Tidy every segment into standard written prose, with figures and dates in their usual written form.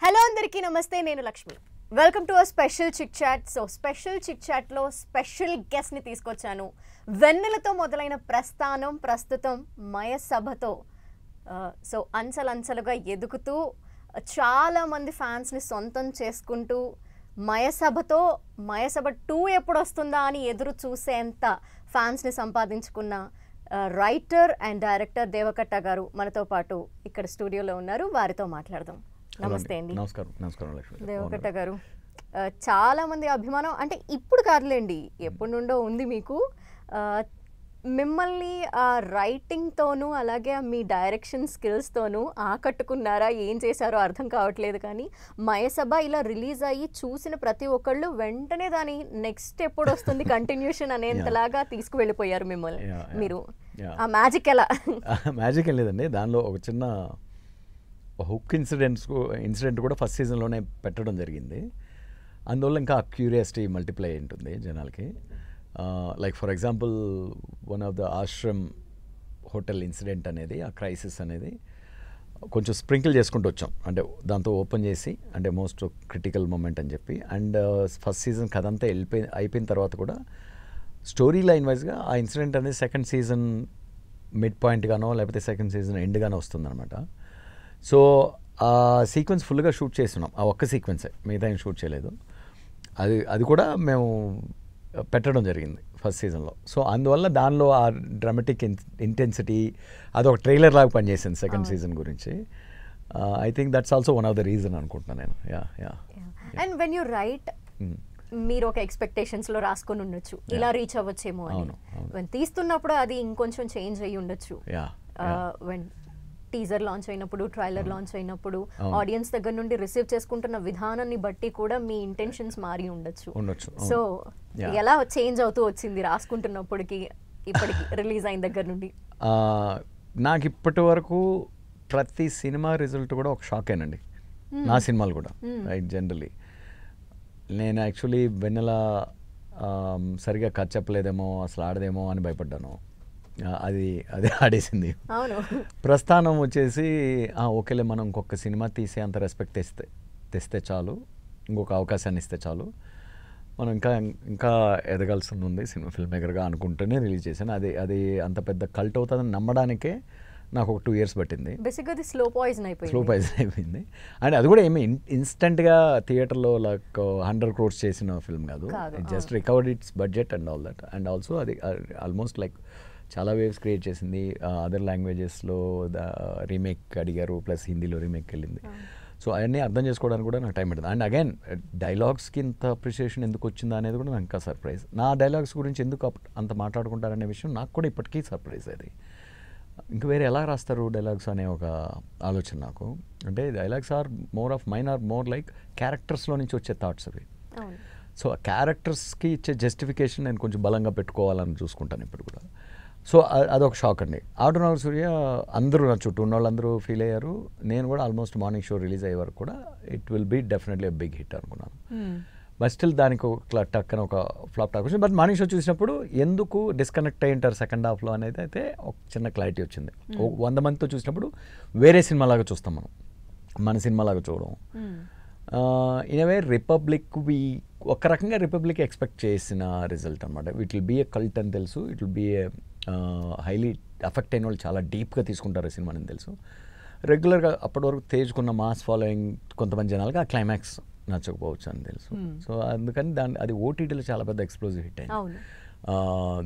Hello అందరికీ నమస్తే నేను Lakshmi welcome to a special chit chat so special chit chat లో స్పెషల్ గెస్ట్ ని తీసుకొచ్చాను వెన్నెలతో మొదలైన ప్రస్థానం ప్రస్తుతం మయసభతో సో అంచలంచలుగా ఎదుగుతూ చాలా మంది ఫ్యాన్స్ ని సొంతం చేసుకుంటూ మయసభతో మయసభ 2 ఎప్పుడు వస్తుందా అని ఎదురు చూసేంత ఫ్యాన్స్ ని సంపాదించుకున్న రైటర్ అండ్ డైరెక్టర్ దేవకట్ట గారు మనతో పాటు ఇక్కడ స్టూడియోలో ఉన్నారు వారితో మాట్లాడదాం నమస్తే అండి నమస్కారం లక్ష్మి దేవకట్ట గారు చాలా మంది అభిమానం అంటే ఇప్పుడు కాదులేండి ఎప్పటి నుండో ఉంది మీకు మిమ్మల్ని ఆ రైటింగ్ తోనూ అలాగే మీ డైరెక్షన్ స్కిల్స్ తోనూ ఆకట్టుకున్నారా ఏం చేశారో అర్థం కావట్లేదు కానీ మయసభ ఇలా రిలీజ్ అయ్యి చూసిన ప్రతి ఒక్కళ్ళు వెంటనే దాని నెక్స్ట్ ఎప్పుడు వస్తుంది కంటిన్యూషన్ అనేంతలాగా తీసుకువెళ్ళిపోయారు మిమ్మల్ని మీరు ఆ మ్యాజిక్ ఎలా మ్యాజిక్ ఏం లేదండి దానిలో ఒక చిన్న హుక్ ఇన్సిడెంట్ కూడా ఫస్ట్ సీజన్లోనే పెట్టడం జరిగింది అందువల్ల ఇంకా క్యూరియాసిటీ మల్టిప్లై ఉంటుంది జనాలకి like for example one of the Ashram hotel incident అనేది ఆ క్రైసిస్ అనేది కొంచెం స్ప్రింకిల్ చేసుకుంటూ వచ్చాం అంటే దాంతో ఓపెన్ చేసి అంటే మోస్ట్ క్రిటికల్ మూమెంట్ అని చెప్పి అండ్ ఫస్ట్ సీజన్ కథ అంతా అయిపోయిన తర్వాత కూడా స్టోరీ లైన్ వైజ్గా ఆ ఇన్సిడెంట్ అనేది సెకండ్ సీజన్ మిడ్ పాయింట్గానో లేకపోతే సెకండ్ సీజన్ ఎండ్గానో వస్తుందన్నమాట సో ఆ సీక్వెన్స్ ఫుల్గా షూట్ చేస్తున్నాం ఆ ఒక్క సీక్వెన్సే మిగతా ఏం షూట్ చేయలేదు అది కూడా మేము పెట్టడం జరిగింది ఫస్ట్ సీజన్లో సో అందువల్ల దానిలో ఆ డ్రామాటిక్ ఇంటెన్సిటీ అదొక ట్రైలర్ లాగా పనిచేసింది సెకండ్ సీజన్ గురించి I think that's also one of the reason అనుకుంటున్నాను నేను yeah and when you right మీరు ఒక ఎక్స్పెక్టేషన్స్లో రాసుకొని ఉండొచ్చు ఇలా రీచ్ అవ్వచ్చేమో అని తీస్తున్నప్పుడు అది ఇంకొంచెం చేంజ్ అయ్యి ఉండొచ్చు వెన్ టీజర్ లాంచ్ అయినప్పుడు ట్రైలర్ లాంచ్ అయినప్పుడు ఆడియన్స్ దగ్గర నుండి రిసీవ్ చేసుకుంటున్న విధానాన్ని బట్టి కూడా మీ ఇంటెన్షన్స్ మారి ఉండొచ్చు సో ఎలా చేంజ్ అవుతూ వచ్చింది రాసుకుంటున్నప్పటికి ఇప్పటికి రిలీజ్ అయిన దగ్గర నుండి నాకు ఇప్పటి వరకు ప్రతి సినిమా రిజల్ట్ కూడా ఒక షాక్ అయినండి నా సినిమాలు కూడా రైట్ జనరలీ నేను యాక్చువల్లీ వెన్నెల సరిగా కథ చెప్పలేదేమో అసలు ఆడదేమో అని భయపడ్డాను అదే ఆడేసింది ప్రస్థానం వచ్చేసి ఓకేలే మనం ఇంకొక సినిమా తీసే అంత రెస్పెక్ట్ తెస్తే చాలు ఇంకొక అవకాశాన్ని ఇస్తే చాలు మనం ఇంకా ఎదగాల్సి ఉంది సినిమా ఫిల్మ్ మేకర్గా అనుకుంటూనే రిలీజ్ చేశాను అది అంత పెద్ద కల్ట్ అవుతుందని నమ్మడానికే నాకు ఒక 2 years పట్టింది బేసిక్గా స్లో పాయిజన్ అయిపోయింది అండ్ అది కూడా ఏమి ఇన్స్టెంట్గా థియేటర్లో లైక్ 100 crores చేసిన ఫిల్మ్ కాదు just recovered it's budget and all that and also అది ఆల్మోస్ట్ లైక్ చాలా వేవ్స్ క్రియేట్ చేసింది అదర్ లాంగ్వేజెస్లో రీమేక్ అడిగారు ప్లస్ హిందీలో రీమేక్ వెళ్ళింది సో అవన్నీ అర్థం చేసుకోవడానికి కూడా నాకు టైం పడుతుంది అండ్ అగైన్ డైలాగ్స్కి ఇంత అప్రిషియేషన్ ఎందుకు వచ్చిందా అనేది కూడా నాకు ఇంకా సర్ప్రైజ్ నా డైలాగ్స్ గురించి ఎందుకు అంత మాట్లాడుకుంటారనే విషయం నాకు కూడా ఇప్పటికీ సర్ప్రైజ్ అది ఇంకా వేరే ఎలా రాస్తారు డైలాగ్స్ అనే ఒక ఆలోచన నాకు అంటే dialogues mine are more like క్యారెక్టర్స్లో నుంచి వచ్చే థాట్స్ అవి సో ఆ క్యారెక్టర్స్కి ఇచ్చే జస్టిఫికేషన్ నేను కొంచెం బలంగా పెట్టుకోవాలని చూసుకుంటాను ఇప్పుడు కూడా సో అదొక షాక్ అండి ఆటోనగర్ సూర్య అందరూ నా చుట్టూ ఉన్న వాళ్ళందరూ ఫీల్ అయ్యారు నేను కూడా ఆల్మోస్ట్ మార్నింగ్ షో రిలీజ్ అయ్యే వరకు కూడా it will be definitely big hit అనుకున్నాను బట్ స్టిల్ దానికి ఒక టక్ అని ఒక ఫ్లాప్ టాక్ వచ్చింది బట్ మార్నింగ్ షో చూసినప్పుడు ఎందుకు డిస్కనెక్ట్ అయ్యి ఉంటారు సెకండ్ హాఫ్లో అనేది అయితే ఒక చిన్న క్లారిటీ వచ్చింది 100 మందితో చూసినప్పుడు వేరే సినిమాలాగా చూస్తాం మనం మన సినిమాలాగా చూడడం ఇన్ వే రిపబ్లిక్ ఒక రకంగా రిపబ్లిక్ ఎక్స్పెక్ట్ చేసిన రిజల్ట్ అనమాట it will be a cult అని తెలుసు it will be a highly affect అయిన వాళ్ళు చాలా డీప్గా తీసుకుంటారు ఈ సినిమాని తెలుసు రెగ్యులర్గా అప్పటి వరకు తేజుకున్న మాస్ ఫాలోయింగ్ కొంతమంది జనాలకి ఆ క్లైమాక్స్ నచ్చకపోవచ్చు అని తెలుసు సో అందుకని అది ఓటీటీలో చాలా పెద్ద ఎక్స్ప్లోజివ్ హిట్ అయింది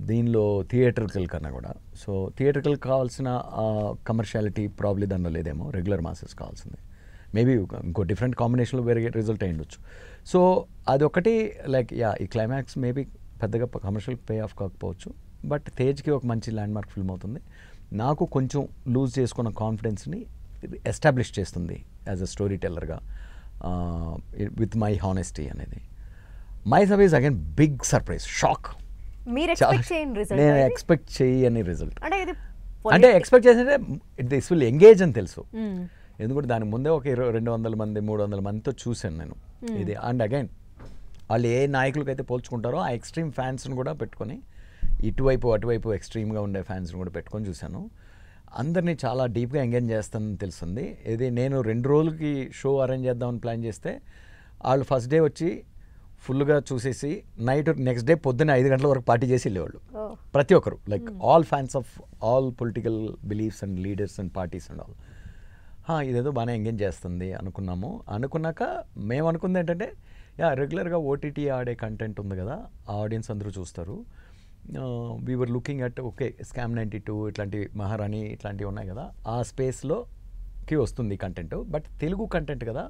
దీనిలో థియేటర్కల్ కన్నా కూడా సో థియేటర్కల్ కావాల్సిన కమర్షియాలిటీ ప్రాబ్లీ దానిలో లేదేమో రెగ్యులర్ మాసెస్ కావాల్సింది మేబీ ఇంకో డిఫరెంట్ కాంబినేషన్లో వేరే రిజల్ట్ అయి ఉండొచ్చు సో అదొకటి లైక్ ఈ క్లైమాక్స్ మేబీ పెద్దగా కమర్షియల్ పే ఆఫ్ కాకపోవచ్చు బట్ తేజ్కి ఒక మంచి ల్యాండ్మార్క్ ఫిల్మ్ అవుతుంది నాకు కొంచెం లూజ్ చేసుకున్న కాన్ఫిడెన్స్ని ఎస్టాబ్లిష్ చేస్తుంది యాజ్ అ స్టోరీ టెల్లర్గా విత్ మై హానెస్టీ అనేది Mayasabha is again big surprise shock నేను ఎక్స్పెక్ట్ చేయని రిజల్ట్ అంటే ఎక్స్పెక్ట్ చేసింటే దిస్ విల్ ఎంగేజ్ అని తెలుసు ఎందుకంటే దాని ముందే ఒక 200 మంది 300 మందితో చూశాను నేను ఇది అండ్ అగైన్ వాళ్ళు ఏ నాయకులకైతే పోల్చుకుంటారో ఆ ఎక్స్ట్రీమ్ ఫ్యాన్స్ని కూడా పెట్టుకొని ఇటువైపు అటువైపు ఎక్స్ట్రీమ్గా ఉండే ఫ్యాన్స్ని కూడా పెట్టుకొని చూశాను అందరినీ చాలా డీప్గా ఎంగేజ్ చేస్తానని తెలుస్తుంది. ఇది నేను 2 రోజులకి షో అరేంజ్ చేద్దామని ప్లాన్ చేస్తే వాళ్ళు ఫస్ట్ డే వచ్చి ఫుల్గా చూసేసి నైట్ నెక్స్ట్ డే పొద్దున్న 5 గంటల వరకు పార్టీ చేసి వెళ్ళేవాళ్ళు ప్రతి ఒక్కరు, like all fans of all political beliefs and leaders and parties and all. ఇదేదో బాగానే ఎంగేజ్ చేస్తుంది అనుకున్నాము. అనుకున్నాక మేము అనుకుంది ఏంటంటే రెగ్యులర్గా ఓటీటీ ఆడే కంటెంట్ ఉంది కదా, ఆ ఆడియన్స్ అందరూ చూస్తారు. We were looking at okay scam 92 ఇట్లాంటి మహారాణి ఇట్లాంటివి ఉన్నాయి కదా, ఆ స్పేస్లోకి వస్తుంది కంటెంట్. బట్ తెలుగు కంటెంట్ కదా,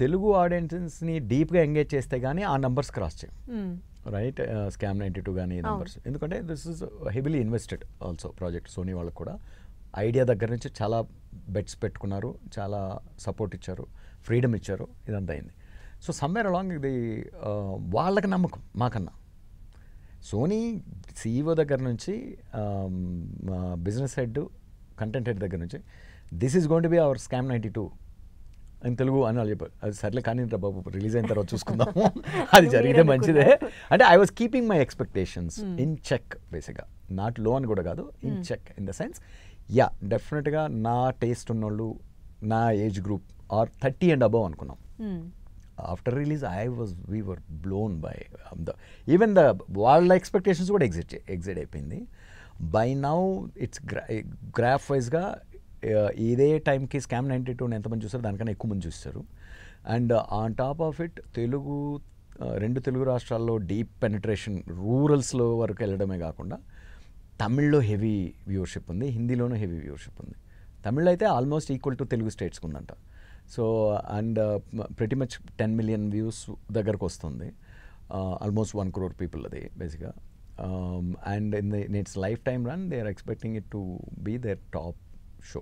తెలుగు ఆడియన్స్ని డీప్గా ఎంగేజ్ చేస్తే కానీ ఆ నెంబర్స్ క్రాస్ చేయం, రైట్? స్కామ్ 92 కానీ నెంబర్స్, ఎందుకంటే this is heavily invested also project. Sony వాళ్ళకు కూడా ఐడియా దగ్గర నుంచి చాలా బెట్స్ పెట్టుకున్నారు, చాలా సపోర్ట్ ఇచ్చారు, ఫ్రీడమ్ ఇచ్చారు, ఇదంతా అయింది. సో సమ్వేర్ అలాంగ్ ఇది వాళ్ళకి నమ్మకం మాకన్నా. సోనీ సీఈఓ దగ్గర నుంచి బిజినెస్ హెడ్, కంటెంట్ హెడ్ దగ్గర నుంచి this is going to be our scam 92 అని తెలుగు అని వాళ్ళు చెప్పారు. అది సర్లే కానీ బాబు రిలీజ్ అయిన తర్వాత చూసుకుందాము, అది జరిగితే మంచిదే. అంటే I was keeping my expectations in check బేసిక్గా, నాట్ లో అని కూడా కాదు, in check in the sense డెఫినెట్గా నా టేస్ట్ ఉన్నోళ్ళు, నా age group are 30 and above అనుకున్నాం. After release we were blown by even వాళ్ళ ఎక్స్పెక్టేషన్స్ కూడా ఎగ్జిట్ అయిపోయింది. బై నౌ ఇట్స్ గ్రాఫ్ వైజ్గా ఇదే టైంకి స్కామ్ 92 ఎంతమంది చూస్తారు, దానికన్నా ఎక్కువ మంది చూస్తారు. And on top of it Telugu 2 Telugu రాష్ట్రాల్లో డీప్ పెనిట్రేషన్, రూరల్స్లో వరకు వెళ్ళడమే కాకుండా తమిళ్లో హెవీ వ్యూవర్షిప్ ఉంది, హిందీలోనూ హెవీ వ్యూవర్షిప్ ఉంది. తమిళ్ అయితే ఆల్మోస్ట్ ఈక్వల్ టు తెలుగు స్టేట్స్కి ఉందంట. So and pretty much 10 million వ్యూస్ దగ్గరకు వస్తుంది, ఆల్మోస్ట్ 1 crore పీపుల్ అది బేసిక్గా. And in its lifetime run they are expecting it to be their top show,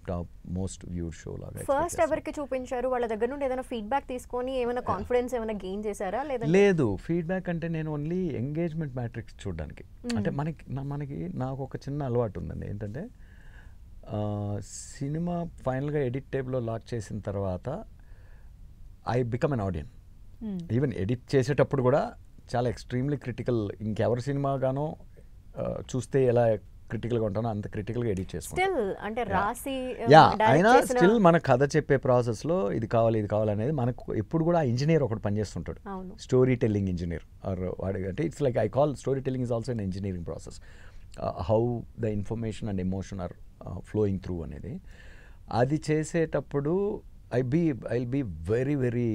top most viewed show లాగా. ఫస్ట్ ఎవరికి చూపించారు? వాళ్ళ దగ్గర నుండి ఏదైనా ఫీడ్బ్యాక్ తీసుకొని ఏమైనా కాన్ఫిడెన్స్ ఏమైనా గెయిన్ చేశారా? లేదు, ఫీడ్బ్యాక్ అంటే నేను ఓన్లీ ఎంగేజ్మెంట్ మ్యాట్రిక్స్ చూడడానికి. అంటే నాకు ఒక చిన్న అలవాటు ఉందండి, ఏంటంటే సినిమా ఫైనల్గా ఎడిట్ టేబుల్లో లాక్ చేసిన తర్వాత I become an audience. Even edit చేసేటప్పుడు కూడా చాలా ఎక్స్ట్రీమ్లీ క్రిటికల్, ఇంకెవరి సినిమా గానో చూస్తే ఎలా క్రిటికల్గా ఉంటానో అంత క్రిటికల్గా ఎడిట్ చేసుకుంటాను. అయినా స్టిల్ మన కథ చెప్పే ప్రాసెస్లో ఇది కావాలి అనేది మనకు ఎప్పుడు కూడా ఇంజనీర్ ఒకటి పనిచేస్తుంటాడు, స్టోరీ టెల్లింగ్ ఇంజనీర్ ఆర్ వాడి. అంటే it's like I call storytelling is also an engineering process, how the information and emotion are flowing through అనేది. అది చేసేటప్పుడు I'll be very very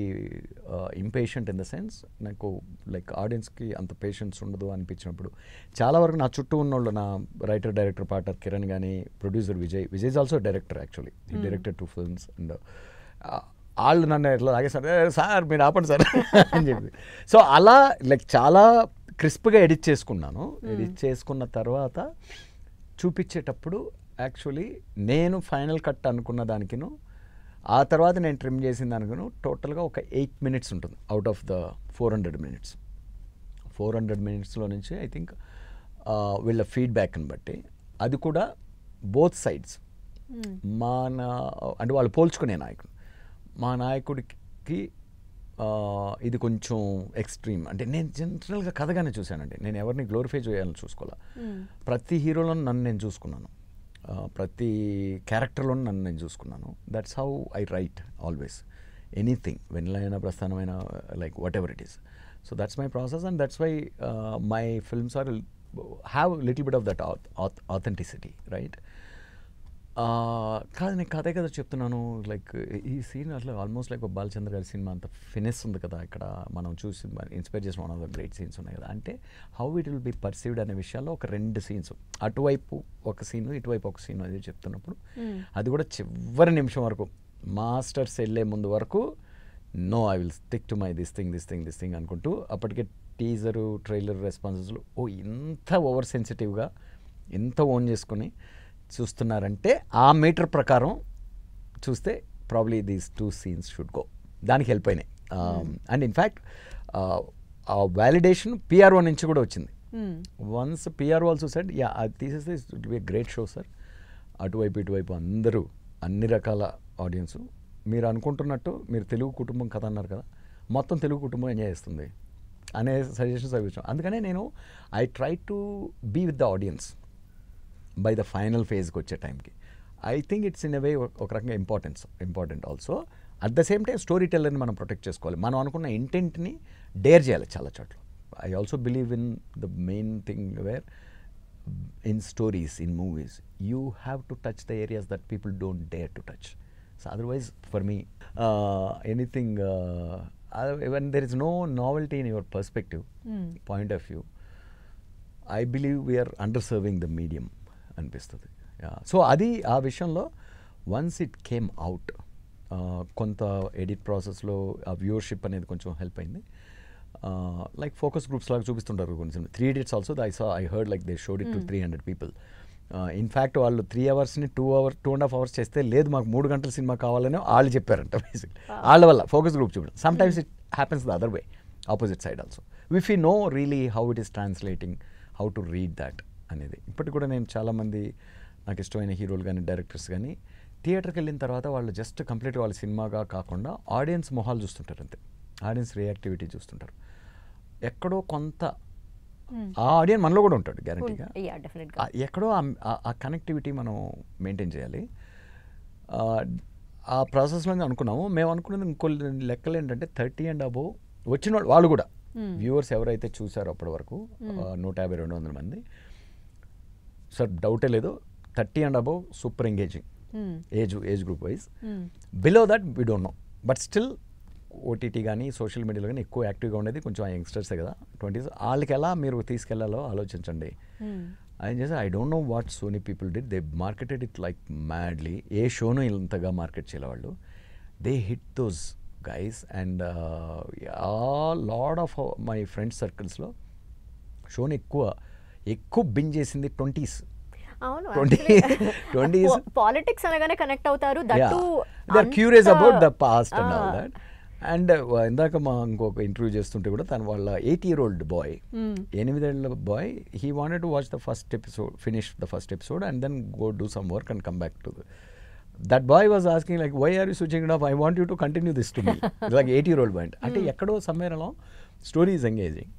impatient in the sense, నాకు like ఆడియన్స్కి అంత patience ఉండదు అనిపించినప్పుడు చాలా వరకు నా చుట్టూ ఉన్నోళ్ళు, నా రైటర్ డైరెక్టర్ పార్ట్నర్ కిరణ్ కానీ, producer Vijay is also director actually, he directed 2 films. And వాళ్ళు నన్ను ఎట్లా లాగేసారు, సార్ మీరు ఆపండి సార్ అని చెప్పి. సో అలా లైక్ చాలా క్రిస్ప్గా ఎడిట్ చేసుకున్నాను. ఎడిట్ చేసుకున్న తర్వాత చూపించేటప్పుడు యాక్చువల్లీ నేను ఫైనల్ కట్ అనుకున్న దానికిను ఆ తర్వాత నేను ట్రిమ్ చేసిన దానికిను టోటల్గా ఒక 8 minutes ఉంటుంది అవుట్ ఆఫ్ ద 400 minutes. 400 minutesలో నుంచి ఐ థింక్ వీళ్ళ ఫీడ్బ్యాక్ని బట్టి అది కూడా బోత్ సైడ్స్ అంటే వాళ్ళు పోల్చుకునే నాయకుడు, మా నాయకుడికి ఇది కొంచెం ఎక్స్ట్రీమ్. అంటే నేను జనరల్గా కథగానే చూశానండి, నేను ఎవరిని గ్లోరిఫై చేయాలని చూసుకోవాలా. ప్రతి హీరోలో నన్ను నేను చూసుకున్నాను, ప్రతి క్యారెక్టర్లో నన్ను నేను చూసుకున్నాను. That's how I write always anything, వెన్నెలైన ప్రస్థానమైన like whatever it is. So that's my process and that's why my films are have little bit of that authenticity, right? కాదు నేను కథే కదా చెప్తున్నాను. లైక్ ఈ సీన్ అట్లా ఆల్మోస్ట్ లైక్ బాలచంద్ర గారి సినిమా అంత ఫినిష్ ఉంది కదా, ఇక్కడ మనం చూసి ఇన్స్పైర్ చేసిన 1 of the great సీన్స్ ఉన్నాయి కదా. అంటే how it will B perceived అనే విషయాల్లో ఒక 2 scenes, అటువైపు ఒక సీను ఇటువైపు ఒక సీను అది చెప్తున్నప్పుడు అది కూడా చివరి నిమిషం వరకు మాస్టర్స్ వెళ్ళే ముందు వరకు no I will stick to my this thing అనుకుంటూ అప్పటికే టీజరు ట్రైలర్ రెస్పాన్సెస్లో ఇంత ఓవర్ సెన్సిటివ్గా ఎంత ఓన్ చేసుకొని చూస్తున్నారంటే ఆ మీటర్ ప్రకారం చూస్తే probably these 2 scenes should go, దానికి హెల్ప్ అయినాయి. అండ్ ఇన్ఫ్యాక్ట్ ఆ వ్యాలిడేషన్ పిఆర్ఓ నుంచి కూడా వచ్చింది. వన్స్ పిఆర్ఓ ఆల్సో సెడ్ అది తీసేస్తే it will B a great show sir, అటువైపు ఇటువైపు అందరూ అన్ని రకాల ఆడియన్స్ మీరు అనుకుంటున్నట్టు మీరు తెలుగు కుటుంబం కథ అన్నారు కదా, మొత్తం తెలుగు కుటుంబం ఎంజాయ్ చేస్తుంది అనే సజెషన్స్ అవి ఇచ్చాం. అందుకనే నేను I try to be with the audience. By the final ఫేజ్కి వచ్చే టైంకి. I think it's in a way ఒక రకంగా important also. At the same time story టెల్లర్ని మనం ప్రొటెక్ట్ చేసుకోవాలి. మనం అనుకున్న ఇంటెంట్ని డేర్ చేయాలి చాలా చోట్ల. I also believe in the main thing where in stories, in movies, you have to touch the areas that people don't dare to touch. So otherwise, for me, anything, when there is no novelty in your perspective, point of view, I believe we are underserving the medium అనిపిస్తుంది. So అది ఆ విషయంలో once it came out, కొంత edit ప్రాసెస్లో ఆ viewership అనేది కొంచెం help అయింది. లైక్ ఫోకస్ గ్రూప్స్ లాగా చూపిస్తుంటారు కొన్ని cinema. 3 Idiots also I heard like they showed it to 300 people. In fact వాళ్ళు 3 అవర్స్ని 2.5 hours చేస్తే లేదు మాకు 3 గంటల సినిమా కావాలని వాళ్ళు చెప్పారంట. బేసిక్లీ వాళ్ళ వల్ల ఫోకస్ గ్రూప్ చూపడం. Some times it happens the other way, opposite side also. If you know really how it is translating, how to read that అనేది. ఇప్పటికి కూడా నేను చాలామంది నాకు ఇష్టమైన హీరోలు కానీ డైరెక్టర్స్ కానీ థియేటర్కి వెళ్ళిన తర్వాత వాళ్ళు జస్ట్ కంప్లీట్గా వాళ్ళ సినిమాగా కాకుండా ఆడియన్స్ మొహాలు చూస్తుంటారు అంతే, ఆడియన్స్ రియాక్టివిటీ చూస్తుంటారు. ఎక్కడో కొంత ఆ ఆడియన్స్ మనలో కూడా ఉంటాడు గ్యారంటీగా. ఎక్కడో ఆ కనెక్టివిటీ మనం మెయింటైన్ చేయాలి. ఆ ప్రాసెస్లో అనుకున్నాము. మేము అనుకున్నది ఇంకో లెక్కలు ఏంటంటే 30 and above వచ్చిన వాళ్ళు కూడా వ్యూవర్స్ ఎవరైతే చూసారో అప్పటి వరకు 150-200 మంది, సార్ డౌటే లేదు, 30 and above super engaging age group wise. Below that we don't know, but still OTT కానీ సోషల్ మీడియాలో కానీ ఎక్కువ యాక్టివ్గా ఉండేది కొంచెం ఆ యంగ్స్టర్సే కదా, 20s. వాళ్ళకి ఎలా మీరు తీసుకెళ్లాలో ఆలోచించండి. ఆయన చేసి I don't know what Sony people did, they marketed it like madly. ఏ షోను ఇంతగా మార్కెట్ చేయాలి వాళ్ళు. They hit those guys and lot of my friends సర్కిల్స్లో షోని ఎక్కువ బింజ్ చేసింది 20s. పాలిటిక్స్ అనగానే కనెక్ట్ అవుతారు. They are curious about the past and all that. And ఇందాక మా ఇంకొక ఇంటర్వ్యూ చేస్తుంటే కూడా తన వాళ్ళ 8-year-old బాయ్, 8 ఏళ్ల boy, he wanted to watch the first episode, finish the first episode and then go do some work and come back to that boy was asking like why are you switching it off, I want you to continue this to me. Like 8-year-old boy అంటే ఎక్కడో సమ్మేరలో story is engaging,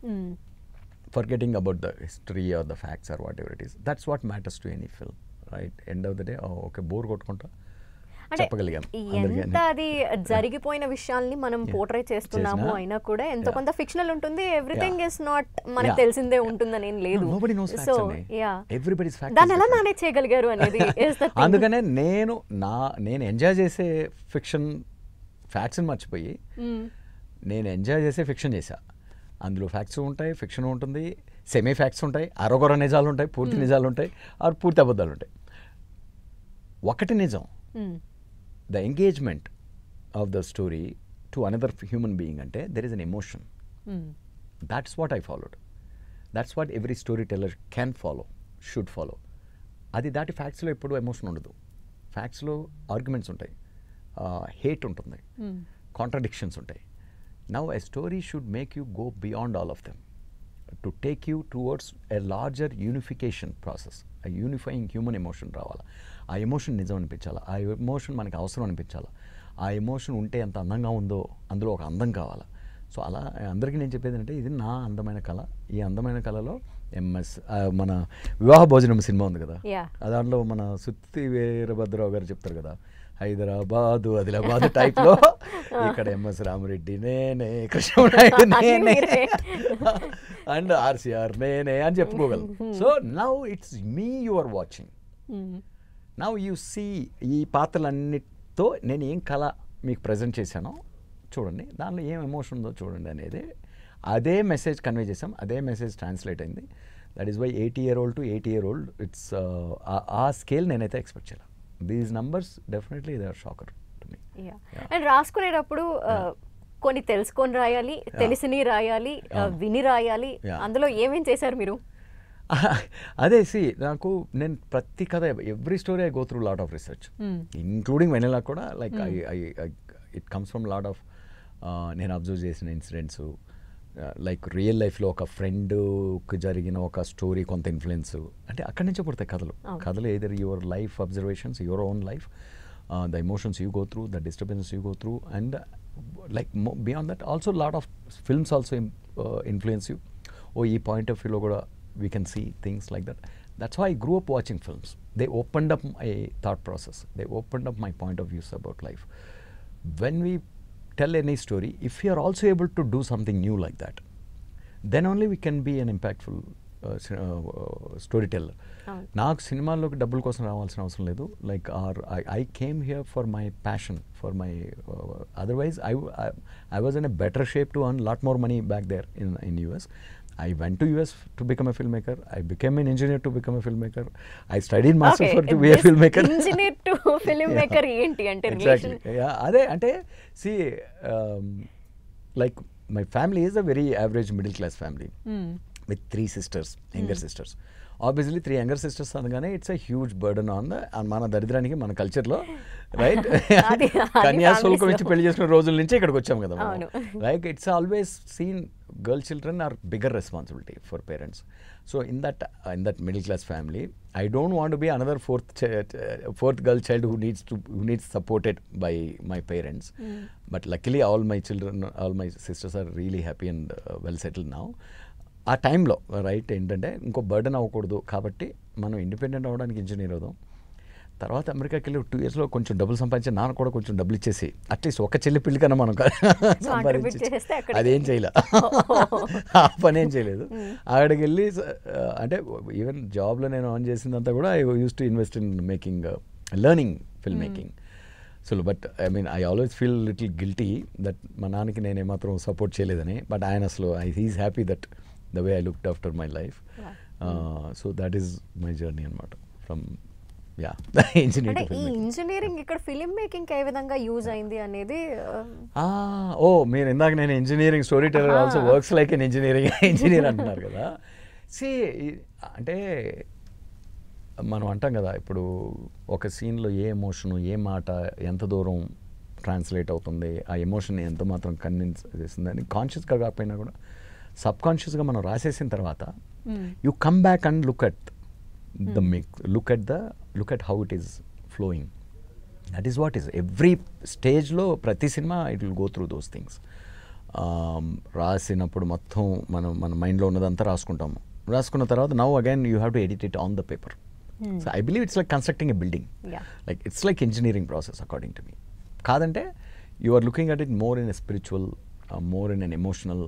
forgetting about the history or the facts or whatever it is. That's what matters to any film, right? End of the day, okay, bore కొట్టుకుంటా చెప్పగలిగాం. ఎంత అది జరిగిపోయిన విషయాల్ని మనం portray చేస్తున్నాము అయినా కూడా ఎంతో కొంత ఫిక్షనల్ ఉంటుంది. ఎవ్రీథింగ్ ఇస్ నాట్ మనకు తెలిసిందే ఉంటుందని ఏం లేదు. సో దాన్ని ఎలా మేనేజ్ చేయగలిగారు అనేది అందుకనే నేను ఎంజాయ్ చేసే ఫిక్షన్ ఫ్యాక్ట్స్ని మర్చిపోయి నేను ఎంజాయ్ చేసే ఫిక్షన్ చేశా. అందులో ఫ్యాక్ట్స్ ఉంటాయి, ఫిక్షన్ ఉంటుంది, సెమీ ఫ్యాక్ట్స్ ఉంటాయి, అరగొర నిజాలు ఉంటాయి, పూర్తి నిజాలు ఉంటాయి, ఆర్ పూర్తి అబద్ధాలు ఉంటాయి. ఒకటి నిజం, the engagement of the story to another human being అంటే there is an emotion. That's what I followed. That's what every story teller can follow, should follow. అది దాటి ఫ్యాక్ట్స్లో ఎప్పుడు ఎమోషన్ ఉండదు. ఫ్యాక్ట్స్లో ఆర్గ్యుమెంట్స్ ఉంటాయి, హేట్ ఉంటుంది, కాంట్రడిక్షన్స్ ఉంటాయి. Now a story should make you go beyond all of them to take you towards a larger unification process, a unifying human emotion రావాలా. ఆ ఎమోషన్ నిజం అనిపించాలా, ఆ ఎమోషన్ మనకి అవసరం అనిపించాలా, ఆ ఎమోషన్ ఉంటే ఎంత అందంగా ఉందో అందులో ఒక అందం కావాలా. సో అలా అందరికీ నేను చెప్పేది అంటే ఇది నా అందమైన కళ. ఈ అందమైన కళలో మన వివాహ భోజనం సినిమా ఉంది కదా, దాంట్లో మన సుత్తి వీరభద్రరావు గారు చెప్తారు కదా, హైదరాబాదు ఆదిలాబాద్ టైప్లో ఇక్కడ ఎంఎస్ రామరెడ్డి నేనే, కృష్ణనాయుడు నేనే అండ్ ఆర్సిఆర్ నేనే అని చెప్పుకోగలను. So now it's me you are watching, now you see ఈ పాత్రలన్నిటితో నేను ఏం కళ మీకు ప్రజెంట్ చేశానో చూడండి, దానిలో ఏం ఎమోషన్ ఉందో చూడండి అనేది. అదే మెసేజ్ కన్వే చేసాం, అదే మెసేజ్ ట్రాన్స్లేట్ అయింది. That is why 80-year-old to 80-year-old it's ఆ స్కేల్ నేనైతే ఎక్స్పెక్ట్ చేయాలి. These numbers definitely they are shocker to me. And రాసుకునేటప్పుడు కొన్ని తెలుసుకొని రాయాలి, తెలిసిని రాయాలి, విని రాయాలి, అందులో ఏమేం చేశారు మీరు? అదే నాకు నేను ప్రతి కథ every story I go through lot of research, including Vennela కూడా. Like it comes from lot of నేను అబ్జర్వ్ చేసిన ఇన్సిడెంట్స్, లైక్ రియల్ లైఫ్లో ఒక ఫ్రెండ్కి జరిగిన ఒక స్టోరీ కొంత ఇన్ఫ్లుయెన్స్ అంటే అక్కడి నుంచే పుడతాయి కథలు either your life observations, your own life, the emotions you go through, the disturbances you go through, and like beyond that also lot of films also influence you. ఈ పాయింట్ ఆఫ్ వ్యూలో కూడా we can see things like that. That's why I grew up watching films. They opened up my thought process. They opened up my point of views about life. When we tell any story, if we are also able to do something new like that, then only we can be an impactful story teller. నాకు సినిమాల్లోకి డబ్బుల కోసం రావాల్సిన అవసరం లేదు. Like I came here for my passion, for my otherwise I was in a better shape to earn lot more money back there in US. I went to US to become a filmmaker. I became an engineer to become a filmmaker. I studied master for to be a filmmaker. Engineer to filmmaker ఏంటి అంటే exactly. Yeah, అదే అంటే see like my family is a very average middle class family with 3 sisters, younger sisters. Obviously 3 younger sisters అనగానే it's a huge burden on the మన దరిద్రానికి మన కల్చర్లో right Kanyasulkam ఇచ్చి పెళ్లి చేసుకున్న రోజుల నుంచి ఇక్కడికి వచ్చాం కదా. Like it's always seen girl children are bigger responsibility for parents. So in that middle class family, I don't want to be another fourth girl child who needs supported by my parents. But luckily all my sisters are really happy and well settled now. ఆ టైంలో right ఏంటంటే ఇంకో burden అవ్వకూడదు కాబట్టి మనం independent అవ్వడానికి engineer అవుదాం. తర్వాత అమెరికాకి వెళ్ళి 2 yearsలో కొంచెం డబ్బులు సంపాదించి నాన్న కూడా కొంచెం డబ్బులు ఇచ్చేసి అట్లీస్ట్ ఒక చెల్లి పెళ్లి కన్నా మనం అదేం చేయలే, ఆ పని ఏం చేయలేదు. అక్కడికి వెళ్ళి అంటే ఈవెన్ జాబ్లో నేను ఆన్ చేసిందంతా కూడా I use to invest in making learning film making. So but I mean I always feel little guilty that మా నాన్నకి నేను ఏమాత్రం సపోర్ట్ చేయలేదని. బట్ ఆయన అసలు he's happy that the way I looked after my life. So that is my journey అనమాట from engineering ఇక్కడ ఫిల్మ్ మేకింగ్ ఏ విధంగా యూజ్ అయింది అనేది. ఓ మీరు ఇందాక నేను engineering storyteller also works like an engineer అంటున్నారు కదా. సి అంటే మనం అంటాం కదా ఇప్పుడు ఒక సీన్లో ఏ ఎమోషను ఏ మాట ఎంత దూరం ట్రాన్స్లేట్ అవుతుంది, ఆ ఎమోషన్ ఎంత మాత్రం కన్విన్స్ చేస్తుంది అని కాన్షియస్గా కాకపోయినా కూడా సబ్ కాన్షియస్గా మనం రాసేసిన తర్వాత you come back and look at the mix, look at how it is flowing. That is what is every stage lo prati cinema it will go through those things. రాసినప్పుడు మొత్తం మన మైండ్లో ఉన్నదంతా రాసుకున్న తర్వాత now again you have to edit it on the paper. So I believe it's like constructing a building. Like it's like engineering process according to me. కాదంటే you are looking at it more in a spiritual, more in an emotional,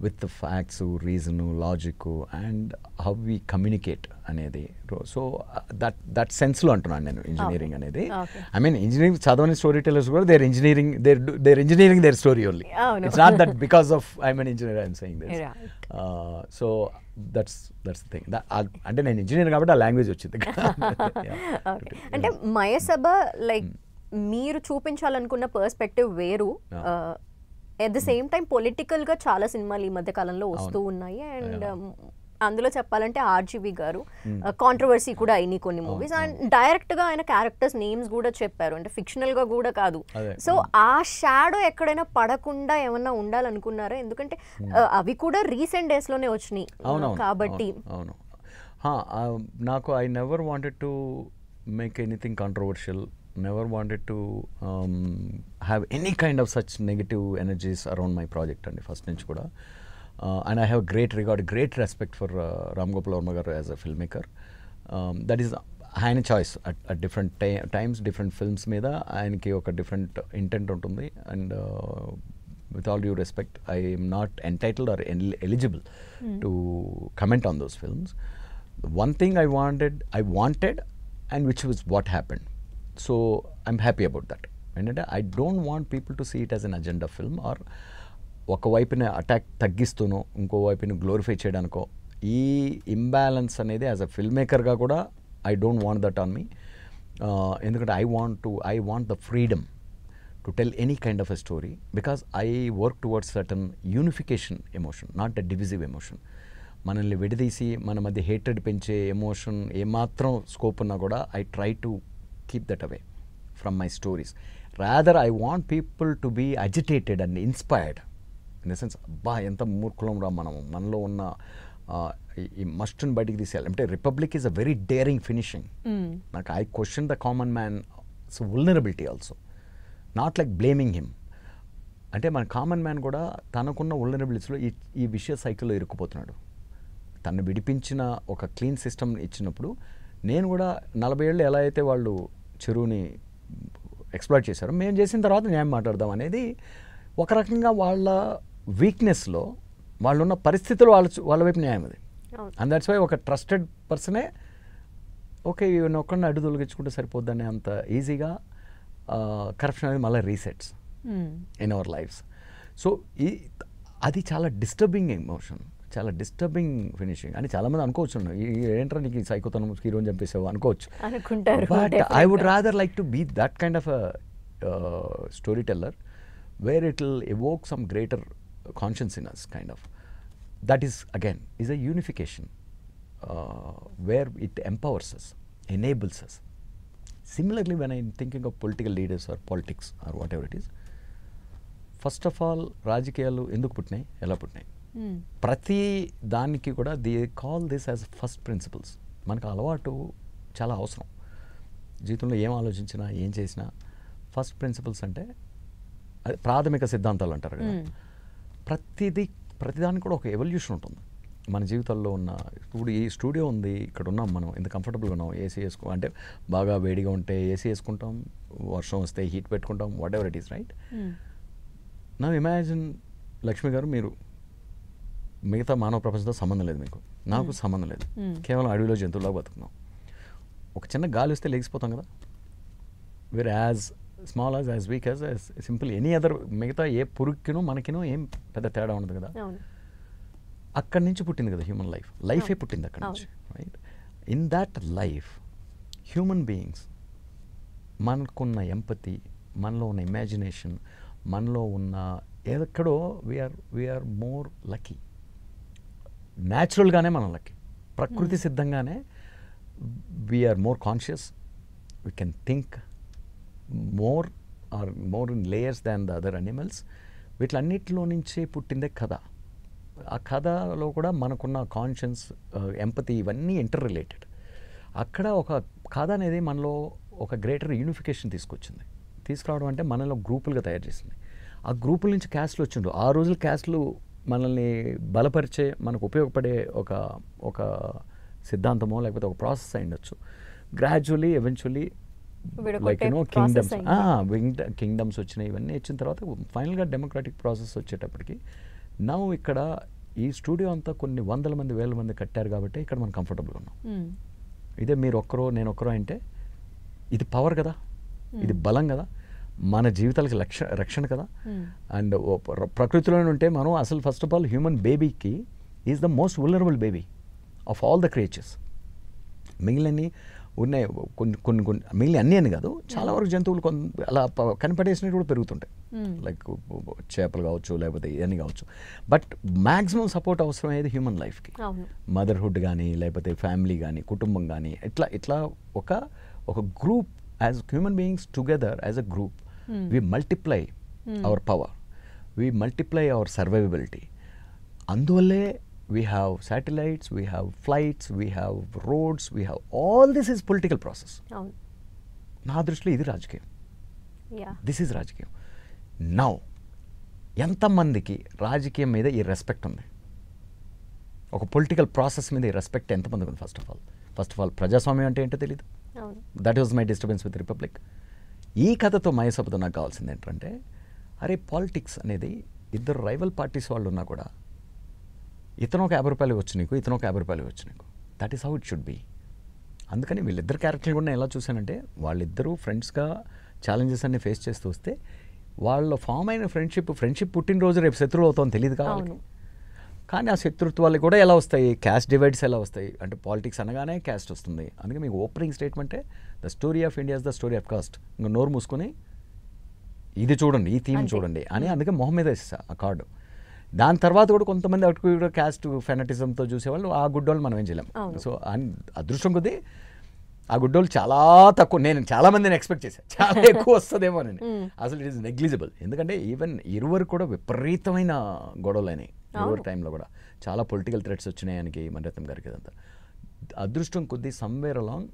with the facts, reason, logic and how we communicate అనేది. So that సెన్స్లో అంటున్నాను నేను engineering అనేది. I mean engineering చదవని storytellers కూడా their engineering their story only. It's not that because of I'm an engineer I'm saying this. So that's the thing. అంటే నేను engineer కాబట్టి ఆ లాంగ్వేజ్ వచ్చింది. అంటే మయసభ లైక్ మీరు చూపించాలనుకున్న పర్స్పెక్టివ్ వేరు, ఎట్ ద సేమ్ టైం పొలిటికల్గా చాలా సినిమాలు ఈ మధ్య కాలంలో వస్తూ ఉన్నాయి. అండ్ అందులో చెప్పాలంటే ఆర్జీవి గారు కాంట్రవర్సీ కూడా అయినాయి కొన్ని మూవీస్. అండ్ డైరెక్ట్గా ఆయన క్యారెక్టర్స్ నేమ్స్ కూడా చెప్పారు, అంటే ఫిక్షనల్గా కూడా కాదు. సో ఆ షాడో ఎక్కడైనా పడకుండా ఏమన్నా ఉండాలనుకున్నారా? ఎందుకంటే అవి కూడా రీసెంట్ డేస్లోనే వచ్చినాయి కాబట్టి. అవును, నాకు I never wanted to make anything controversial, never wanted to have any kind of such negative energies around my project and first nunchi kuda. And I have great regard, great respect for Ram Gopal Varma garu as a filmmaker. That is ఆయన choice. at different times different films మీద ఆయనకి ఒక different intent ఉంటుంది. And with all due respect, I am not entitled or eligible to comment on those films. One thing I wanted and which was what happened. So I'm happy about that. And I don't want people to see it as an agenda film or ఒక వైపున attack తగ్గిస్తూనో ఇంకో వైపున glorify చేయడానికో. ఈ imbalance అనేది as a film మేకర్గా కూడా I don't want that on me. ఎందుకంటే I want the freedom to tell any kind of a story because I work towards certain unification emotion, not a divisive emotion. మనల్ని విడదీసి మన మధ్య hatred పెంచే emotion ఏమాత్రం scope ఉన్నా కూడా I try to keep that away from my stories. Rather I want people to be agitated and inspired in the sense అబ్బా ఎంత మూర్ఖులం రా మనలో ఉన్న ఈ మస్ట్ని బయటికి తీసేయాలి. అంటే Republic is a very daring finishing. నాకు I question the common man vulnerability also, not like blaming him. అంటే మన కామన్ మ్యాన్ కూడా తనకున్న వల్నరబిలిటీస్లో ఈ విషయ సైకిల్లో ఇరుక్కుపోతున్నాడు. తను విడిపించిన ఒక క్లీన్ సిస్టమ్ ఇచ్చినప్పుడు నేను కూడా 40 ఏళ్ళు ఎలా అయితే వాళ్ళు చెరువుని ఎక్స్ప్లాయిట్ చేశారో మేము చేసిన తర్వాత న్యాయం మాట్లాడదాం అనేది ఒక రకంగా వాళ్ళ వీక్నెస్లో వాళ్ళున్న పరిస్థితులు వాళ్ళ వైపు న్యాయం అది. అండ్ దట్స్ వై ఒక ట్రస్టెడ్ పర్సనే ఓకే ఈవెన్ ఒక్కడిని అడ్డు తొలగించుకుంటే సరిపోద్దని అంత ఈజీగా కరప్షన్ అనేది మళ్ళీ resets in our lives. So అది చాలా డిస్టర్బింగ్ ఎమోషన్, చాలా డిస్టర్బింగ్ ఫినిషింగ్ అని చాలామంది అనుకోవచ్చు. ఏంట్రా నీకు సైకోతనం హీరోని చంపేసావు అనుకోవచ్చు. But I would rather like to be that kind of storyteller where it will evok some greater conscience in us, kind of. That is again is a unification where it empowers us, enables us. Similarly, when I'm thinking of political leaders or politics or whatever it is, first of all రాజకీయాలు ఎందుకు పుట్టినాయి, ఎలా పుట్టినాయి, ప్రతి దానికి కూడా they call this as first principles. మనకు అలవాటు చాలా అవసరం జీవితంలో. ఏం ఆలోచించినా ఏం చేసినా ఫస్ట్ ప్రిన్సిపల్స్ అంటే ప్రాథమిక సిద్ధాంతాలు అంటారు కదా. ప్రతిదానికి కూడా ఒక ఎవల్యూషన్ ఉంటుంది మన జీవితాల్లో ఉన్న. ఇప్పుడు ఈ స్టూడియో ఉంది, ఇక్కడ ఉన్నాం మనం, ఎంత కంఫర్టబుల్గా ఉన్నాం. ఏసీ అంటే బాగా వేడిగా ఉంటే ఏసీ వేసుకుంటాం, వర్షం వస్తే హీట్ పెట్టుకుంటాం, what ever it is, right? నా ఇమాజిన్ లక్ష్మి గారు, మీరు మిగతా మానవ ప్రపంచంతో సంబంధం లేదు, మీకు నాకు సంబంధం లేదు, కేవలం అడవిలో జంతువులాగా బతుకున్నాం. ఒక చిన్న గాలి వస్తే లేచిపోతాం కదా. Where as small as week as simple any other, మిగతా ఏ పురుగుకినో మనకినో ఏం పెద్ద తేడా ఉండదు కదా. అక్కడి నుంచి పుట్టింది కదా హ్యూమన్ లైఫ్. లైఫే పుట్టింది అక్కడి నుంచి, right? In that life human beings మనకున్న ఎంపతి, మనలో ఉన్న ఇమాజినేషన్, మనలో ఉన్న ఎక్కడో వీఆర్ మోర్ లక్కీ. న్యాచురల్గానే మనం లక్కీ, ప్రకృతి సిద్ధంగానే we're more conscious, we can think more in layers than the other animals. వీటిలన్నిటిలో నుంచే పుట్టిందే కథ. ఆ కథలో కూడా మనకున్న కాన్షియన్స్, ఎంపతి, ఇవన్నీ ఇంటర్ రిలేటెడ్. అక్కడ ఒక కథ అనేది మనలో ఒక గ్రేటర్ యూనిఫికేషన్ తీసుకురావడం అంటే మనలో గ్రూపులుగా తయారు చేసింది. ఆ గ్రూపుల నుంచి క్యాస్ట్లు వచ్చిండ్రు. ఆ రోజుల క్యాస్ట్లు మనల్ని బలపరిచే, మనకు ఉపయోగపడే ఒక సిద్ధాంతమో లేకపోతే ఒక ప్రాసెస్ అయి ఉండొచ్చు. గ్రాడ్యువల్లీ ఎవెన్చువల్లీ లైక్ కింగ్డమ్స్ వచ్చినాయి. ఇవన్నీ వచ్చిన తర్వాత ఫైనల్గా డెమోక్రాటిక్ ప్రాసెస్ వచ్చేటప్పటికి నౌ ఇక్కడ ఈ స్టూడియో అంతా కొన్ని వందల మంది, వేల మంది కట్టారు కాబట్టి ఇక్కడ మనం కంఫర్టబుల్గా ఉన్నాం. ఇదే మీరు ఒక్కరో నేను ఒక్కరో అంటే ఇది పవర్ కదా, ఇది బలం కదా, మన జీవితాలకి రక్షణ కదా. అండ్ ప్రకృతిలోనే ఉంటే మనం అసలు ఫస్ట్ ఆఫ్ ఆల్ హ్యూమన్ బేబీకి is the most vulnerable baby of all the creatures. మిగిలినవి ఉన్నాయి కొన్ని మిగిలిన అన్నీ అని కాదు, చాలా వరకు జంతువులు అలా కనిపడేసినవి కూడా పెరుగుతుంటాయి. లైక్ చేపలు కావచ్చు, లేకపోతే ఇవన్నీ కావచ్చు. బట్ మ్యాక్సిమం సపోర్ట్ అవసరం అయ్యేది హ్యూమన్ లైఫ్కి. మదర్హుడ్ కానీ, లేకపోతే ఫ్యామిలీ కానీ, కుటుంబం కానీ, ఇట్లా ఒక group as human beings together as a group we multiply our power, we multiply our survivability. అందువల్లే we have satellites, we have flights, we have roads, we have all this is political process. నా దృష్టిలో ఇది రాజకీయం. This is రాజకీయం. Now ఎంతమందికి రాజకీయం మీద ఈ రెస్పెక్ట్ ఉంది, ఒక పొలిటికల్ ప్రాసెస్ మీద ఈ రెస్పెక్ట్ ఎంతమందికి ఉంది? ఫస్ట్ ఆఫ్ ఆల్ ప్రజాస్వామ్యం అంటే ఏంటో తెలియదు. That was my disturbance with republic. ఈ కథతో మయసభతో నాకు కావాల్సింది ఏంటంటే, అరే పాలిటిక్స్ అనేది ఇద్దరు రైవల్ పార్టీస్ వాళ్ళు ఉన్నా కూడా ఇతను ఒక 50 రూపాయలు వచ్చు నీకు, ఇతను ఒక 50 రూపాయలు వచ్చు నీకు. That is how it should be. అందుకని వీళ్ళిద్దరు క్యారెక్టర్లు కూడా నేను ఎలా చూశానంటే, వాళ్ళిద్దరూ ఫ్రెండ్స్గా ఛాలెంజెస్ అన్ని ఫేస్ చేస్తూ వస్తే వాళ్ళ ఫామ్ అయిన ఫ్రెండ్షిప్ పుట్టినరోజు రేపు శత్రువులు అవుతామని తెలియదు కావాలి. కానీ ఆ శత్రుత్వాలు కూడా ఎలా వస్తాయి, క్యాస్ట్ డివైడ్స్ ఎలా వస్తాయి అంటే, పాలిటిక్స్ అనగానే క్యాస్ట్ వస్తుంది. అందుకే మీకు ఓపెనింగ్ స్టేట్మెంటే the story of India is the story of caste. ఇంకా నోరు మూసుకొని ఇది చూడండి, ఈ థీమ్ చూడండి అని అందుకే మొహం మీద వేసేసా ఆ కార్డు. దాని తర్వాత కూడా కొంతమంది అటు క్యాస్ట్ ఫెనటిజంతో చూసేవాళ్ళు, ఆ గుడ్డోళ్ళు మనం ఏం చేయలేం. సో అదృష్టం కొద్దీ ఆ గుడ్డోళ్ళు చాలా తక్కువ. నేను చాలా మందిని ఎక్స్పెక్ట్ చేశాను చాలా ఎక్కువ వస్తుందేమో అని. అసలు ఇట్ ఈస్ నెగ్లిజిబుల్. ఎందుకంటే ఈవెన్ ఇరువురు కూడా విపరీతమైన గొడవలు అయినాయి. ఇరువురు టైంలో కూడా చాలా పొలిటికల్ థ్రెట్స్ వచ్చినాయి ఆయనకి, మణిరత్నం గారికి. అదంతా అదృష్టం కొద్దీ somewhere along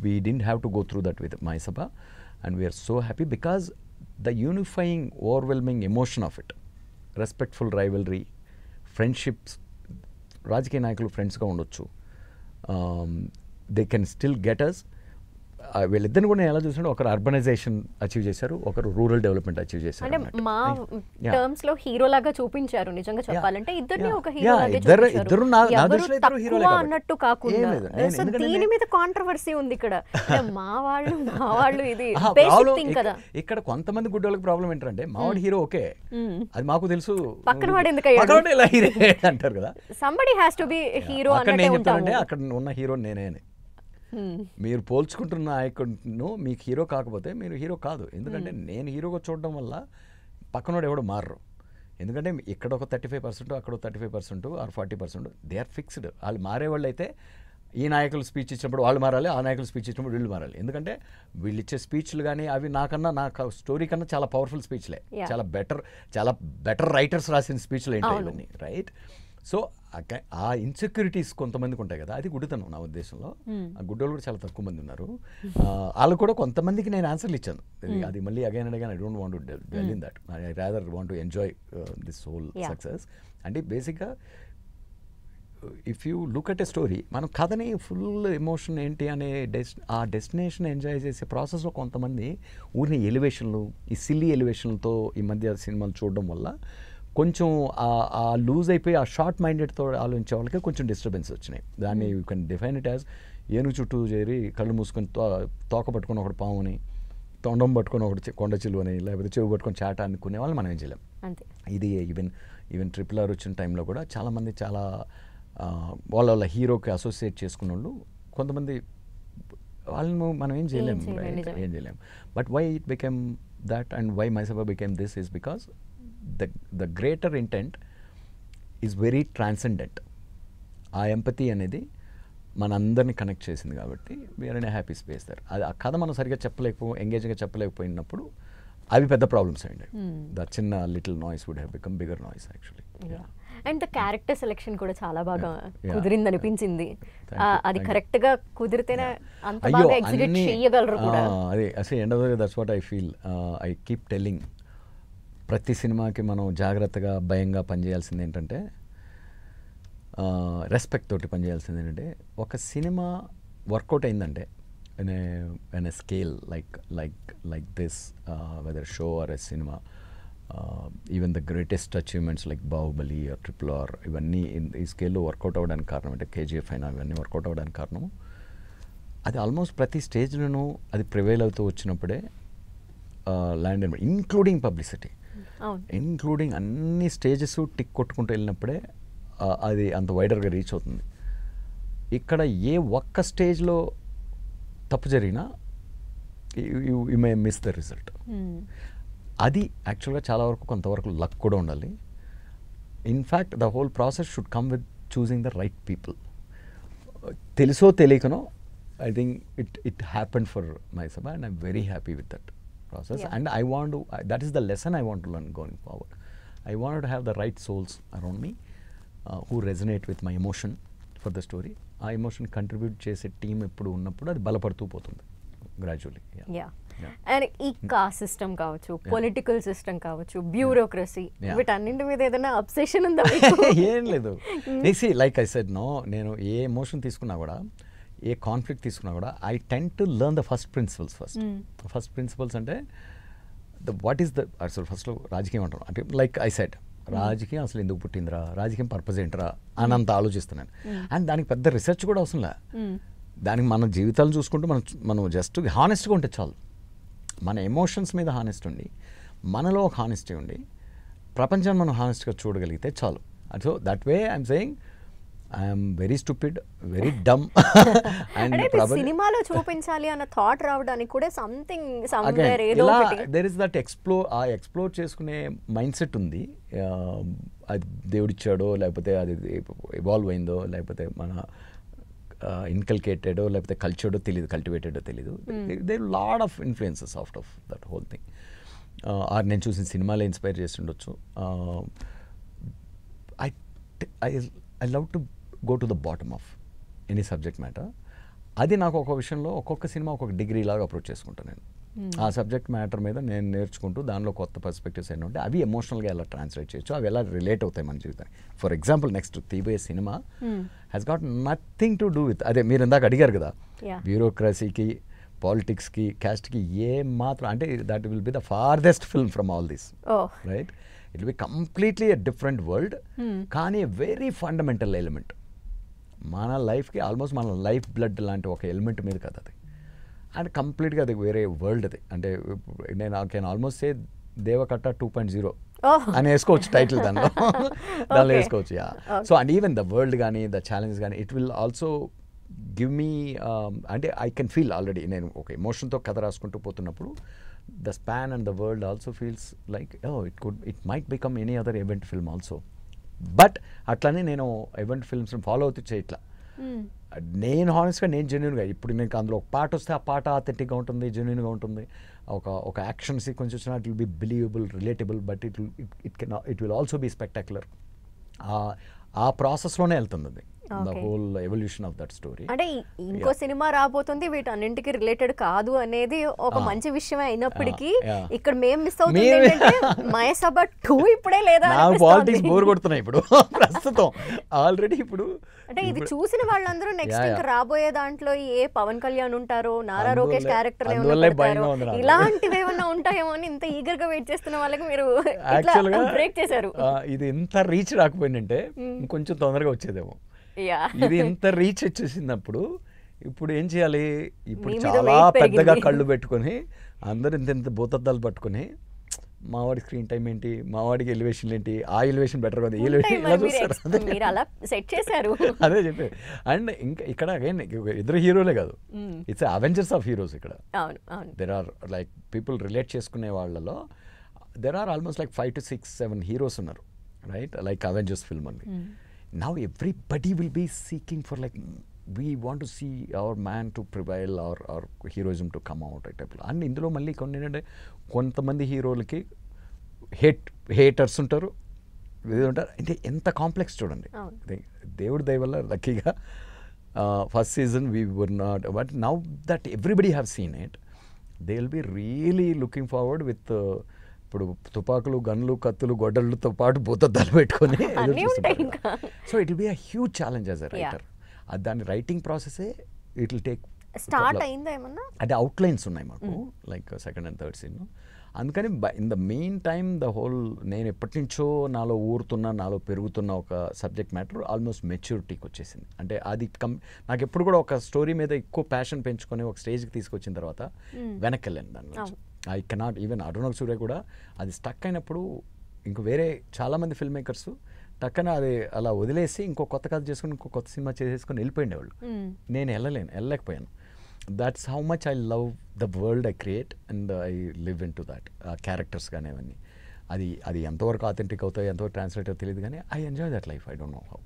we didn't have to go through that with Mayasabha, and we are so happy because the unifying, overwhelming emotion of it, respectful rivalry, friendships, రాజకీయ నాయకులు ఫ్రెండ్స్గా ఉండొచ్చు, they can still get us. వీళ్ళిద్దరిని కూడా నేను ఎలా చూసినా ఒకరు అర్బనైజేషన్ అచీవ్ చేశారు, ఒకరు రూరల్ డెవలప్మెంట్ అచీవ్ చేశారు. అంటే మా టర్మ్స్ లో హీరో లాగా చూపించారు నిజంగా చెప్పాలంటే, ఇద్దరిని ఒక హీరో Yeah, లాగే ఇద్దరు చూపించారు. నా ఎవరు దృష్టిలో ఇద్దరు హీరోలే తక్కువ కాబట్టి. అన్నట్టు కాకుండా. ఏం లేదు. నేను సో ఎందుకంటే దీని మీద కాంట్రవర్సీ ఉంది ఇక్కడ. అంటే మా వాళ్ళు ఇది ఆహా, బేసిక్ problem థింగ్ కదా. ఇక్కడ కొంతమంది గుడ్డోళ్ళకి ప్రాబ్లం ఏంటంటే మావాడు హీరో ఓకే, అది మాకు తెలుసు, పక్కన వాడు ఎందుకు అయ్యాడు? పక్కన వాడు ఇలా హీరో అంటారు కదా. Somebody has to B hero అక్కడ అన్నట్టే నేను ఉంటాము. చెప్తానంటే అక్కడ ఉన్న హీరో నేనే అని. మీరు పోల్చుకుంటున్న నాయకుడును మీకు హీరో కాకపోతే మీరు హీరో కాదు. ఎందుకంటే నేను హీరోగా చూడడం వల్ల పక్కనోడు ఎవడు మారరు. ఎందుకంటే ఇక్కడ ఒక 35%, అక్కడ 35% ఆర్ 40% దే ఆర్ ఫిక్స్డ్. వాళ్ళు మారేవాళ్ళు అయితే ఈ నాయకులు స్పీచ్ ఇచ్చినప్పుడు వాళ్ళు మారాలి, ఆ నాయకులు స్పీచ్ ఇచ్చినప్పుడు వీళ్ళు మారాలి. ఎందుకంటే వీళ్ళు ఇచ్చే స్పీచ్లు కానీ అవి నాకన్నా నాకు స్టోరీ కన్నా చాలా పవర్ఫుల్ స్పీచ్లే, చాలా బెటర్ రైటర్స్ రాసిన స్పీచ్లు ఏంటి ఇవన్నీ, రైట్? సో ఆ ఇన్సెక్యూరిటీస్ కొంతమందికి ఉంటాయి కదా, అది గుడ్డితనం నా ఉద్దేశంలో. ఆ గుడ్డోళ్ళు కూడా చాలా తక్కువ మంది ఉన్నారు. వాళ్ళు కూడా కొంతమందికి నేను ఆన్సర్లు ఇచ్చాను. అది మళ్ళీ again and again I don't want to dwell in that. I rather want to enjoy this whole success. అంటే బేసిక్గా if you look at a story, మనం కథని ఫుల్ ఎమోషన్ ఏంటి అనే ఆ డెస్టినేషన్ ఎంజాయ్ చేసే ప్రాసెస్లో కొంతమంది ఊరిని ఎలివేషన్లు, ఈ సిల్లీ ఎలివేషన్లతో ఈ మధ్య సినిమాలు చూడడం వల్ల కొంచెం ఆ లూజ్ అయిపోయి ఆ షార్ట్ మైండెడ్తో ఆలోచించే వాళ్ళకి కొంచెం డిస్టర్బెన్స్ వచ్చినాయి. దాన్ని you can define it as ఏనుగు చుట్టూ చేరి కళ్ళు మూసుకొని తోక పట్టుకొని ఒకటి పాముని, తొండం పట్టుకొని ఒకటి కొండ చిలువని, లేకపోతే చెవు పట్టుకొని చాట అనుకునే వాళ్ళు మనం ఏం చేయలేం. ఇది ఈవెన్ RRR వచ్చిన టైంలో కూడా చాలామంది చాలా వాళ్ళ హీరోకి అసోసియేట్ చేసుకున్న వాళ్ళు కొంతమంది, వాళ్ళను మనం ఏం చేయలేం. But why it became that and why Mayasabha became this is because the greater intent is very transcendent. ఆ ఎంపతి అనేది మన అందరినీ కనెక్ట్ చేసింది కాబట్టి we're in a happy space there. అది ఆ కథ మనం సరిగ్గా ఎంగేజ్గా చెప్పలేకపోయినప్పుడు అవి పెద్ద ప్రాబ్లమ్స్ అయ్యండి. ద చిన్న little noise would have become bigger noise actually. And the character selection కూడా చాలా బాగా కుదిరింది అనిపించింది. అది కరెక్ట్ గా కుదిరితేనే అంత బాగా ఎగ్జిక్యూట్ చేయగలరు కూడా. అదే అసలు end of the day that's what I feel. I keep telling, ప్రతి సినిమాకి మనం జాగ్రత్తగా భయంగా పనిచేయాల్సింది ఏంటంటే, రెస్పెక్ట్ తోటి పనిచేయాల్సింది ఏంటంటే, ఒక సినిమా వర్కౌట్ అయిందంటే in a scale like this, whether show or a cinema, even the greatest achievements like Bahubali or RRR, ఇవన్నీ ఈ స్కేల్లో వర్కౌట్ అవ్వడానికి కారణం అంటే KGF అయినా ఇవన్నీ వర్కౌట్ అవ్వడానికి కారణం అది ఆల్మోస్ట్ ప్రతి స్టేజ్లోనూ అది ప్రివైల్ అవుతూ వచ్చినప్పుడే ల్యాండ్ అనమాట, ఇంక్లూడింగ్ పబ్లిసిటీ, ఇంక్లూడింగ్ అన్ని స్టేజెస్ టిక్ కొట్టుకుంటూ వెళ్ళినప్పుడే అది అంత వైడర్గా రీచ్ అవుతుంది. ఇక్కడ ఏ ఒక్క స్టేజ్లో తప్పు జరిగినా you may miss the result. అది యాక్చువల్గా చాలా వరకు కొంతవరకు లక్ కూడా ఉండాలి. In fact the whole process should come with choosing the right people. తెలుసో తెలియకనో I think it happened for Mayasabha and I'm very happy with that process, and I want to, that is the lesson I want to learn going forward. I wanted to have the right souls around me who resonate with my emotion for the story. ఆ emotion contribute చేసే team ఎప్పుడు ఉన్నప్పుడు అది బలపడుతూ పోతుంది gradually. And ఈ cost system కావచ్చు, political system కావచ్చు, bureaucracy, వీటన్నింటి మీద ఏదైనా అబ్సెషన్ ఉందా? ఏం లేదు. లైక్ ఐ సెడ్ నో, నేను ఏ ఎమోషన్ తీసుకున్నా కూడా, ఏ కాన్ఫ్లిక్ట్ తీసుకున్నా కూడా I tend to learn the first principles. First principles అంటే వాట్ ఈస్ ద అసలు ఫస్ట్లో రాజకీయం అంటారు అంటే, లైక్ ఐ సెడ్, రాజకీయం అసలు ఎందుకు పుట్టిందిరా, రాజకీయం పర్పస్ ఏంటరా అని అంత ఆలోచిస్తున్నాను. అండ్ దానికి పెద్ద రిసెర్చ్ కూడా అవసరం లే. దానికి మన జీవితాలు చూసుకుంటూ మనం జస్ట్ హానెస్ట్గా ఉంటే చాలు. మన ఎమోషన్స్ మీద హానెస్ట్ ఉండి, మనలో ఒక హానెస్టీ ఉండి, ప్రపంచాన్ని మనం హానెస్ట్గా చూడగలిగితే చాలు. So that way I'm saying I'm very stupid, very dumb. And సినిమాలో చూపించాలి అన్న థాట్ రావడానికి కూడా something there is that explore చేసుకునే మైండ్ సెట్ ఉంది. అది దేవుడిచ్చాడో, లేకపోతే అది ఇవాల్వ్ అయిందో, లేకపోతే మన ఇన్కల్కేటెడో, లేకపోతే కల్చర్డో తెలియదు, కల్టివేటెడో తెలియదు. There lot of influences out of that whole thing. నేను చూసిన సినిమాలో ఇన్స్పైర్ చేసి ఉండొచ్చు. I love to go to the bottom of any subject matter. అది నాకు ఒక విషయంలో ఒక్కొక్క సినిమా ఒక్కొక్క డిగ్రీ లాగా అప్రోచ్ చేసుకుంటాను నేను. ఆ సబ్జెక్ట్ మ్యాటర్ మీద నేను నేర్చుకుంటూ దానిలో కొత్త పర్స్పెక్టివ్స్ ఏంటి ఉంటే అవి ఎమోషనల్గా ఎలా ట్రాన్స్లేట్ చేయొచ్చు, అవి ఎలా రిలేట్ అవుతాయి మన జీవితానికి. ఫర్ ఎగ్జాంపుల్ నెక్స్ట్ తీబోయే సినిమా has got nothing to do with అదే మీరు ఇందాక అడిగారు కదా, బ్యూరోక్రసీకి, పాలిటిక్స్కి, క్యాస్ట్కి ఏ మాత్రం అంటే that will be the farthest film from all this, right? It will be completely a different world, కానీ వెరీ ఫండమెంటల్ ఎలిమెంట్ మన లైఫ్కి, ఆల్మోస్ట్ మన లైఫ్ బ్లడ్ లాంటి ఒక ఎలిమెంట్ మీద కదా అది. అండ్ కంప్లీట్గా అది వేరే వరల్డ్ అది. అంటే నేను కెన్ ఆల్మోస్ట్ సే దేవకట్ట 2.0 అని వేసుకోవచ్చు టైటిల్ దానిలో దానిలో వేసుకోవచ్చు. So and even the world కానీ ద ఛాలెంజెస్ కానీ it will also give me అంటే ఐ కెన్ ఫీల్ ఆల్రెడీ నేను ఒక ఎమోషన్తో కథ రాసుకుంటూ పోతున్నప్పుడు the span and the world also feels like it might become any other event film also. But అట్లానే నేను ఈవెంట్ ఫిల్మ్స్ని ఫాలో అవుతూ చేయట్లా. నేను హానెస్ట్గా నేను జెన్యున్గా ఇప్పుడు నేను అందులో ఒక పాట వస్తే ఆ పాట ఆథెంటిక్గా ఉంటుంది, జెన్యున్గా ఉంటుంది. ఒక యాక్షన్ సీక్వెన్స్ వచ్చినా it will be believable, relatable, but it will also be spectacular. ఆ ప్రాసెస్లోనే వెళ్తుంది అది, the whole evolution of that story. అంటే ఇంకో సినిమా రాబోతుంది వీటన్నింటికి రిలేటెడ్ కాదు అనేది ఒక మంచి విషయమే అయినప్పటికీ ఇక్కడ మేము మిస్ అవుతుంది ఏంటంటే మయసభ 2 ఇప్పుడే లేదా పాలిటిక్స్ బోర్ కొడుతున్నాయి ఇప్పుడు ప్రస్తుతం ఆల్రెడీ. ఇప్పుడు అంటే ఇది చూసిన వాళ్ళందరూ నెక్స్ట్ ఇంకా రాబోయే దాంట్లో ఏ పవన్ కళ్యాణ్ ఉంటారో, నారా లోకేష్ క్యారెక్టర్ ఇలాంటివి ఏమన్నా ఉంటాయేమో అని ఇంత ఈగర్ గా వెయిట్ చేస్తున్న వాళ్ళకి మీరు బ్రేక్ చేశారు. ఇది ఎంత రీచ్ రాకపోయిందంటే ఇంకొంచెం తొందరగా వచ్చేదేమో. ఇది ఎంత రీచ్ వచ్చేసినప్పుడు ఇప్పుడు ఏం చేయాలి, ఇప్పుడు చాలా పెద్దగా కళ్ళు పెట్టుకొని అందరు ఇంత భూతద్దాలు పట్టుకొని మావాడి స్క్రీన్ టైం ఏంటి, మావాడికి ఎలివేషన్ ఏంటి, ఆ ఎలివేషన్ బెటర్ కదా, అదే చెప్పే. అండ్ ఇంకా ఇక్కడ అగైన్ ఇద్దరు హీరోలే కాదు, ఇట్స్ అవెంజర్స్ ఆఫ్ హీరోస్. ఇక్కడ there are like people relate చేసుకునే వాళ్ళలో there are almost like 5 to 6, 7 heroes ఉన్నారు, రైట్? లైక్ అవెంజర్స్ ఫిల్మ్ అండి. Now everybody will be seeking for like we want to see our man to prevail, our heroism to come out type. And ఇందులో మళ్ళీ కొన్ని ఏంటంటే కొంతమంది హీరోలకి haters ఉంటారు, ఉంటారు. అంటే ఎంత కాంప్లెక్స్ చూడండి. దేవుడి దయ వల్ల లక్కీగా first season we were not, but now that everybody have seen it, they will be really looking forward with ఇప్పుడు తుపాకులు, గన్లు, కత్తులు, గొడ్డలతో పాటు భూతద్దాలు పెట్టుకొని. So it will be a huge challenge as a writer. దాని రైటింగ్ ప్రాసెసే ఇట్ విల్ టేక్. స్టార్ట్ అయిందా ఏమన్నా? అంటే అవుట్లైన్స్ ఉన్నాయి మాకు, like second and third scene. అందుకని in the main time the whole నేను ఎప్పటి నుంచో నాలో నాలో పెరుగుతున్న ఒక సబ్జెక్ట్ మ్యాటర్ ఆల్మోస్ట్ మెచ్యూరిటీకి వచ్చేసింది. అంటే అది నాకు ఎప్పుడు కూడా ఒక స్టోరీ మీద ఎక్కువ ప్యాషన్ పెంచుకొని ఒక స్టేజ్కి తీసుకొచ్చిన తర్వాత వెనక్కి వెళ్ళాను దాని నుంచి. ఐ కెనాట్ ఈవెన్ అరుణ్ సూర్య కూడా అది స్టక్ అయినప్పుడు ఇంక వేరే చాలామంది ఫిల్మ్ మేకర్స్ టక్కన అది అలా వదిలేసి ఇంకో కొత్త కథ చేసుకుని ఇంకో కొత్త సినిమా చేసేసుకొని వెళ్ళిపోయిండేవాళ్ళు. నేను వెళ్ళలేకపోయాను. That's how much I love the world I create and I live in to that. ఆ క్యారెక్టర్స్ కానీ అవన్నీ అది ఎంతవరకు ఆథెంటిక్ అవుతాయి, ఎంతవరకు ట్రాన్స్లేట్ అవుతాయి తెలియదు, కానీ I enjoy that life. I don't know how.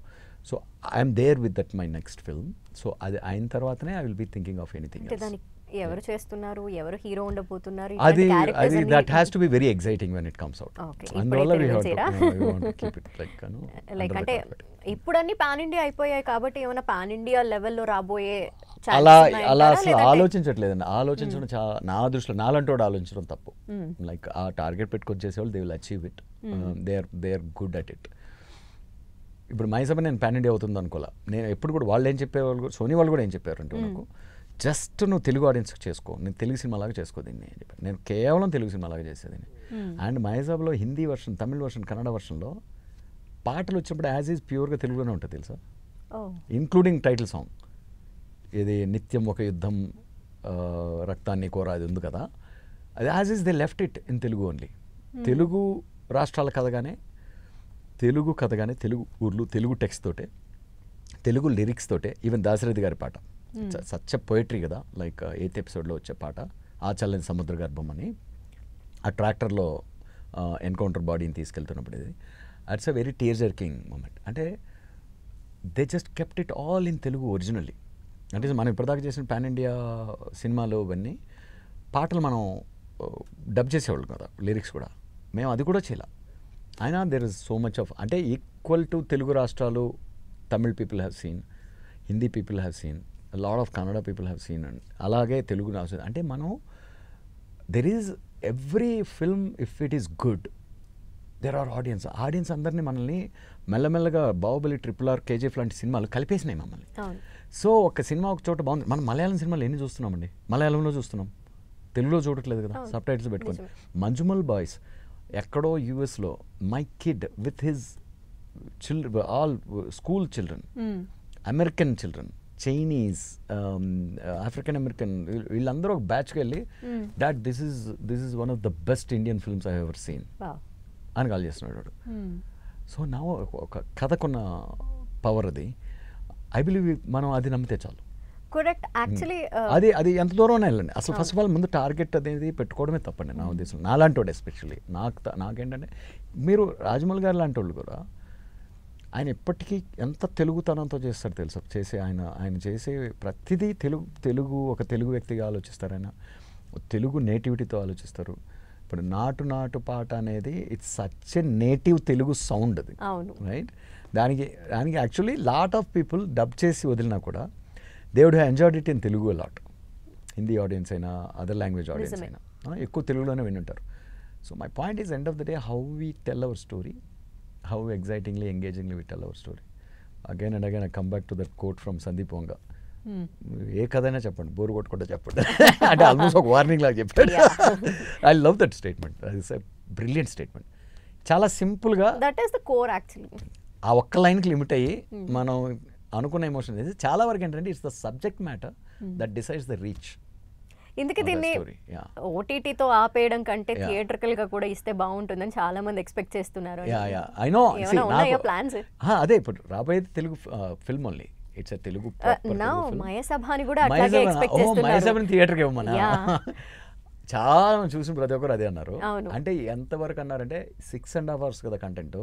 So I'm there with that my next film. So అది అయిన తర్వాతనే I will be thinking of anything else. ఎవరు చేస్తున్నారు, ఎవరు హీరో ఉండబోతున్నారు, అది that has to be very exciting when it comes out. అందువల్ల we have to keep it like అంటే ఇప్పుడు అన్ని పాన్ ఇండియా అయిపోయాయి కాబట్టి ఏమైనా పాన్ ఇండియా లెవెల్లో రాబోయే అలా అసలు ఆలోచించట్లేదండి. ఆలోచించడం నా దృష్టిలో నాలంటూ ఆలోచించడం తప్పు. లైక్ ఆ టార్గెట్ పెట్టుకొని చేసేవాళ్ళు they will achieve it, they are good at it. ఇప్పుడు మైసభ నేను పాన్ ఇండియా అవుతుంది అనుకోలే. నేను ఎప్పుడు కూడా వాళ్ళు ఏం చెప్పేవాళ్ళు, సోనీ వాళ్ళు కూడా ఏం చెప్పారు అంటే నాకు జస్ట్ నువ్వు తెలుగు ఆడియన్స్ చేసుకో, నేను తెలుగు సినిమాలాగా చేసుకో దీన్ని అని చెప్పాను. నేను కేవలం తెలుగు సినిమాలాగా చేసేది. అండ్ మహేజాబ్లో హిందీ వర్షన్, తమిళ్ వర్షన్, కన్నడ వర్షన్లో పాటలు వచ్చినప్పుడు యాజ్ ఈజ్ ప్యూర్గా తెలుగులోనే ఉంటుంది తెలుసా, ఇంక్లూడింగ్ టైటిల్ సాంగ్. ఇది నిత్యం ఒక యుద్ధం, రక్తాన్ని కోర, అది ఉంది కదా, అది as is they left it in Telugu only. Telugu రాష్ట్రాల కథగానే, తెలుగు కథగానే, తెలుగు ఊర్లు, తెలుగు టెక్స్ట్ తోటే, తెలుగు లిరిక్స్ తోటే. ఈవెన్ దాశరథి గారి పాట సచ్ పోయిటరీ కదా, లైక్ 8th ఎపిసోడ్లో వచ్చే పాట ఆ చల్లని సముద్ర గర్భం అని, ఆ ట్రాక్టర్లో ఎన్కౌంటర్ బాడీని తీసుకెళ్తున్నప్పుడు ఇది it's a very tear jerking moment. అంటే they just kept it all in Telugu originally. అంటే మనం ఇప్పటిదాకా చేసిన పాన్ ఇండియా సినిమాలు ఇవన్నీ పాటలు మనం డబ్ చేసేవాళ్ళు కదా, లిరిక్స్ కూడా మేము అది కూడా చేయాలి. అయినా there is so much of, అంటే ఈక్వల్ టు తెలుగు రాష్ట్రాలు Tamil people have seen, Hindi people have seen, lot of Kannada people have seen, and అలాగే తెలుగు రాష్ట్రాలు. అంటే మనం there is every film if it is good there are audience అందరినీ మనల్ని మెల్లమెల్లగా బాహుబలి, RRR, KGF లాంటి సినిమాలు కలిపేసినాయి మమ్మల్ని. సో ఒక సినిమా ఒక చోట బాగుంది. మనం మలయాళం సినిమాలు ఎన్ని చూస్తున్నామండి, మలయాళంలో చూస్తున్నాం, తెలుగులో చూడట్లేదు కదా సబ్ టైటిల్స్ పెట్టుకొని. మంజుమల్ బాయ్స్ ఎక్కడో యూఎస్లో, my kid with his children, all school children, American children, Chinese, African American, వీళ్ళందరూ ఒక బ్యాచ్కి వెళ్ళి that this is one of the best Indian films I ever seen అని కాల్ చేస్తున్నాడు వాడు. సో నా ఒక కథకున్న పవర్ అది. ఐ బిలీవ్ మనం అది నమ్మితే చాలు. కరెక్ట్. యాక్చువల్లీ అది ఎంత దూరం వెళ్ళండి. అసలు ఫస్ట్ ఆఫ్ ఆల్ ముందు టార్గెట్ అనేది పెట్టుకోవడమే తప్పండి నా ఉద్దేశం. నాలాంటి వాడు ఎస్పెషల్లీ నాకేంటంటే, మీరు రాజమౌళి గారు లాంటి వాళ్ళు కూడా ఆయన ఎప్పటికీ ఎంత తెలుగుతనంతో చేస్తాడు తెలుసు. ఆయన చేసే ప్రతిదీ తెలుగు ఒక తెలుగు వ్యక్తిగా ఆలోచిస్తారు. ఆయన తెలుగు నేటివిటీతో ఆలోచిస్తారు. ఇప్పుడు నాటు పాట అనేది it's such a native Telugu sound అది, రైట్? దానికి actually lot of people dub చేసి వదిలినా కూడా they would have enjoyed it in Telugu lot. Hindi audience అయినా అదర్ లాంగ్వేజ్ ఆడియన్స్ అయినా ఎక్కువ తెలుగులోనే వినుంటారు. So my point is end of the day how we tell our story, how excitingly, engagingly we tell our story. Again and again I come back to that quote from Sandeep Ponga. ఏ కథైనా చెప్పండి, bore కొట్టకుండా చెప్పండి అంటే almost ఒక warning లాగా చెప్పాడు. I love that statement. It's a brilliant statement. చాలా సింపుల్గా that is the core actually. ఆ ఒక్క లైన్కి లిమిట్ అయ్యి మనం అనుకున్న ఎమోషన్ అనేది చాలా వరకు ఏంటంటే it's the subject matter that decides the reach. ఇందుకే దీన్ని ఓటీటీతో ఆపేయడం కంటే థియేట్రికల్ గా కూడా ఇస్తే బాగుంటుందని చాలా మంది ఎక్స్పెక్ట్ చేస్తున్నారు. అదే ఇప్పుడు రాబోయే Telugu film only, it's Telugu మయసభని కూడా అట్లాగే ఎక్స్పెక్ట్ చేస్తున్నారు. మయసభని థియేటర్కి ఇవ్వమన్నా చాలా చూసిన ప్రతి ఒక్కరు అదే అన్నారు. అంటే ఎంతవరకు అన్నారంటే 6.5 hours కదా కంటెంట్.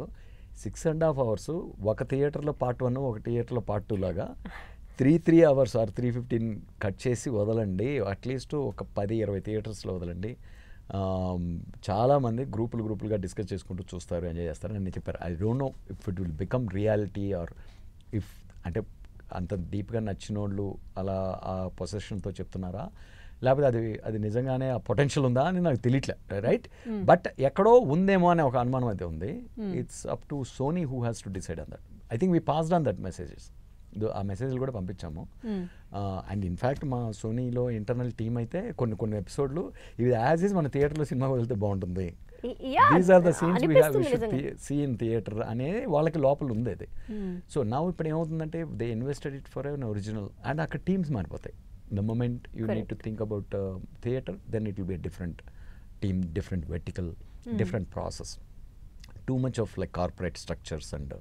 6.5 hours ఒక థియేటర్లో పార్ట్ 1, ఒక థియేటర్లో పార్ట్ 2 లాగా 3 hours ఆర్ 3:15 కట్ చేసి వదలండి. అట్లీస్ట్ ఒక 10-20 థియేటర్స్లో వదలండి. చాలామంది గ్రూపులుగా డిస్కస్ చేసుకుంటూ చూస్తారు, ఎంజాయ్ చేస్తారు అని చెప్పారు. I don't no if it will become reality are if అంటే అంత డీప్గా నచ్చిన వాళ్ళు అలా ఆ పొసెషన్తో చెప్తున్నారా, లేకపోతే అది నిజంగానే ఆ పొటెన్షియల్ ఉందా అని నాకు తెలియట్లే, రైట్? బట్ ఎక్కడో ఉందేమో అనే ఒక అనుమానం అయితే ఉంది. It's up to Sony who has to decide on that. I think we passed on that messages. ఆ మెసేజ్లు కూడా పంపించాము. అండ్ ఇన్ఫ్యాక్ట్ మా సోనీలో ఇంటర్నల్ టీమ్ అయితే కొన్ని ఎపిసోడ్లు ఇవి యాజ్ ఈజ్ మన థియేటర్లో సినిమా వదిలితే బాగుంటుంది, these are the scenes we should see in theatre అనే వాళ్ళకి లోపల ఉంది అది. సో నా ఇప్పుడు ఏమవుతుందంటే they invested it for an original and అక్కడ టీమ్స్ మారిపోతాయి. The moment you need to think about theatre then it will be different team, different vertical, different process. Too much of like corporate structures and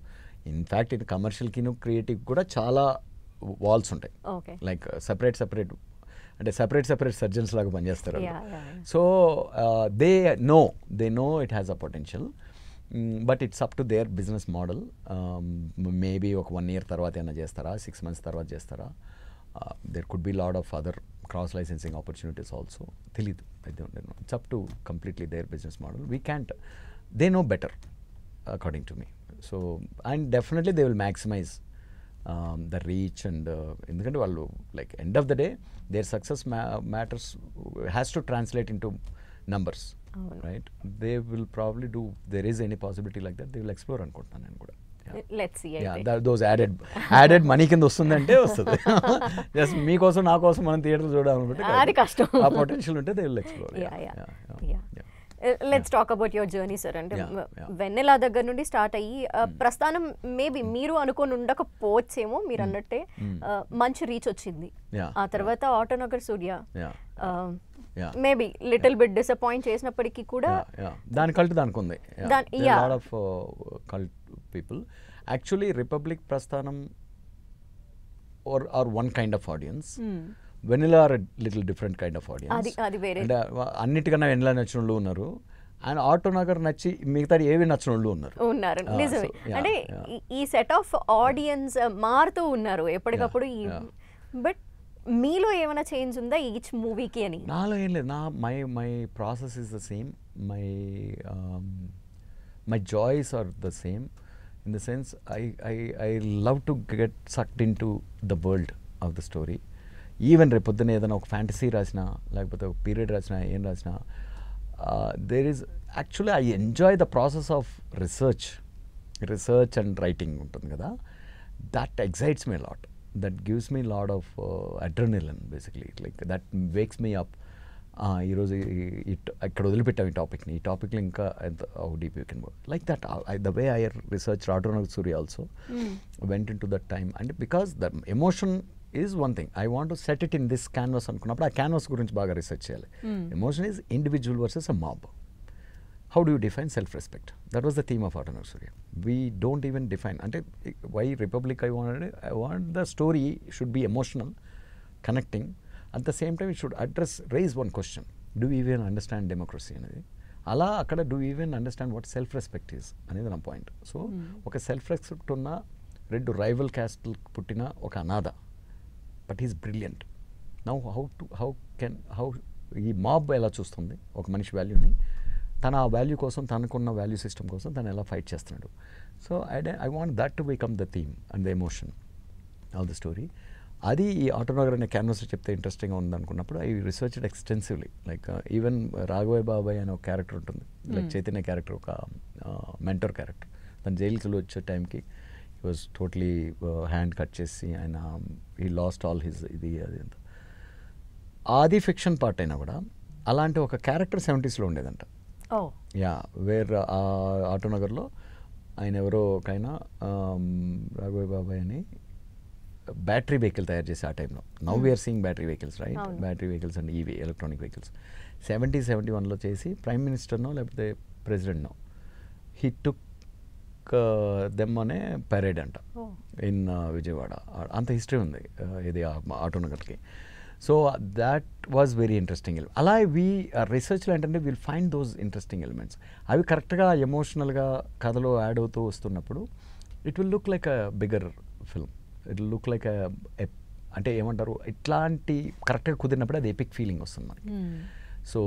in fact ఇది కమర్షియల్కిను creative కూడా చాలా walls ఉంటాయి. Like separate అంటే separate surgeons లాగా పనిచేస్తారు. So they know it has a potential, but it's up to their business model. Maybe ఒక 1 year తర్వాత ఏమైనా చేస్తారా, 6 months తర్వాత చేస్తారా, there could be lot of other cross licensing opportunities also. తెలీదు, it's up to completely their business model. We can't, they know better according to me. So and definitely they will maximize the reach and ఎందుకంటే వాళ్ళు like end of the day their success matters has to translate into numbers, right? They will probably do, there is any possibility like that they will explore అనుకుంటున్నాను నేను కూడా. Let's see. Those added money కింద వస్తుందంటే వస్తుంది. Just మీకోసం నా కోసం మనం థియేటర్ చూడాలనుకుంటే అది కష్టం. ఆ పొటెన్షియల్ ఉంటే they will explore. Let's talk about your journey sir. అంటే వెన్నెల దగ్గర నుండి స్టార్ట్ అయ్యి ప్రస్థానం మేబీ మీరు అనుకొని ఉండకపోవచ్చేమో, మీరు అన్నట్టే మంచి రీచ్ వచ్చింది. ఆ తర్వాత Autonagar Surya maybe little bit disappoint చేసినప్పటికీ కూడా దాని కల్ట్ దానికి ఉంది. Lot of cult people actually Republic Prasthanam or one kind of audience. Vanilla or little different kind of audience. అంటే అన్నిటికన్నా వెనిలా నచ్చిన వాళ్ళు ఉన్నారు, అండ్ ఆటోనగర్ నచ్చి మిగతా ఏవి నచ్చిన వాళ్ళు ఉన్నారు. నిజమే. అంటే ఈ సెట్ ఆఫ్ ఆడియన్స్ మారుతూ ఉన్నారు ఎప్పటికప్పుడు. బట్ మీలో ఏమైనా చేంజ్ ఉందా ఈచ్ మూవీకి అని? నాలో ఏం లేదు. My process is the same, my joys are the same. In the sense I love to get sucked in to the world of the story. Even రేపు పొద్దున ఏదైనా ఒక ఫ్యాంటసీ రాసినా లేకపోతే ఒక పీరియడ్ రాసినా ఏం రాసినా there is actually I enjoy the process of research and writing ఉంటుంది కదా, that excites me lot, that gives me lot of adrenaline basically, like that wakes me up. ఈరోజు ఇక్కడ వదిలిపెట్టాం ఈ టాపిక్లో ఇంకా ఎంత how deep you can go like that. The way I research Autonagar Surya also went in to that time, అంటే because the emotion is one thing, I want to set it in this canvas అనుకున్నప్పుడు ఆ canvas గురించి బాగా research చేయాలి. Emotion is individual versus a mob. How do you define self-respect? That was the theme of Autonomous Surya. We don't even define. Ante why Republic I want the story should be emotional, connecting. At the same time, it should raise one question. Do we even understand democracy? Ala akkada do we even understand what self-respect is? Another point. So, oka self-respect unna rendu rival caste puttina oka anada. But he's brilliant. Now how ee mob ela chustundi oka manishi value ni తన ఆ value కోసం తనకున్న value system కోసం తను ఎలా fight చేస్తున్నాడు. So I want that to become the theme and the emotion of the story. అది ఈ ఆటోనగర్ అనే క్యాన్వాస్ చెప్తే ఇంట్రెస్టింగ్గా ఉందనుకున్నప్పుడు I researched extensively. Like even Raghavayya బాబాయ్ అనే ఒక క్యారెక్టర్ ఉంటుంది, లైక్ చైతన్య క్యారెక్టర్, ఒక మెంటర్ క్యారెక్టర్. తను జైలుకి వచ్చే టైంకి he was totally hand cut చేసి ఆయన హీ లాస్ట్ ఆల్ హిజ్ ఇది అది అంత. అది ఫిక్షన్ పార్ట్ అయినా కూడా అలాంటి ఒక క్యారెక్టర్ 70s ఉండేదంట. యా, వేర్ ఆటోనగర్లో ఆయన ఎవరో ఒక ఆయన రాఘవయ్య బాబాయ్ అని బ్యాటరీ వెహికల్ తయారు చేసి ఆ టైంలో. Now we're seeing battery vehicles, right? Battery vehicles and EV electronic vehicles 71లో చేసి ప్రైమ్ మినిస్టర్నో లేకపోతే ప్రెసిడెంట్నో హీ టుక్ దెమ్ అనే పరేడ్ అంట ఇన్ విజయవాడ. అంత హిస్టరీ ఉంది ఇది ఆటోనగర్కి. So that was very interesting. అలా రీసెర్చ్లో ఏంటంటే will find those interesting elements. అవి కరెక్ట్గా ఎమోషనల్గా కథలో యాడ్ అవుతూ వస్తున్నప్పుడు it will look like a bigger film. It will look like అంటే ఏమంటారు, ఇట్లాంటి కరెక్ట్గా కుదిరినప్పుడు అది ఎపిక్ ఫీలింగ్ వస్తుంది మనకి. So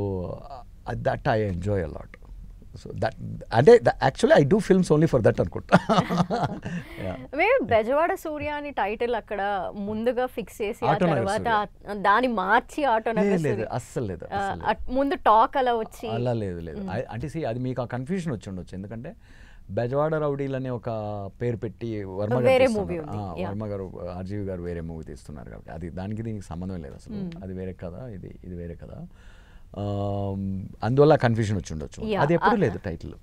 that I enjoy a lot. So that అంటే actually I do films only for that అనుకుంటా. బెజవాడ సూర్య అని టైటిల్ అక్కడ ముందుగా ఫిక్స్ చేసి ఆ తర్వాత దాన్ని మార్చి ఆటోనగర్ లేదు, అస్సలు లేదు. ముందు టాక్ అలా వచ్చి అలా లేదు. అంటే see, అది మీకు ఆ కన్ఫ్యూజన్ వచ్చి ఉండొచ్చు, ఎందుకంటే బెజవాడ రౌడీలు అనే ఒక పేరు పెట్టి వర్మ గారు ఆర్జీవి గారు వేరే మూవీ తీస్తున్నారు కాబట్టి అది దానికి దీనికి సంబంధం లేదు అసలు. అది వేరే కదా, ఇది వేరే కదా. అందువల్ల కన్ఫ్యూజన్ వచ్చి ఉండొచ్చు. అది ఎప్పుడు లేదు టైటిల్.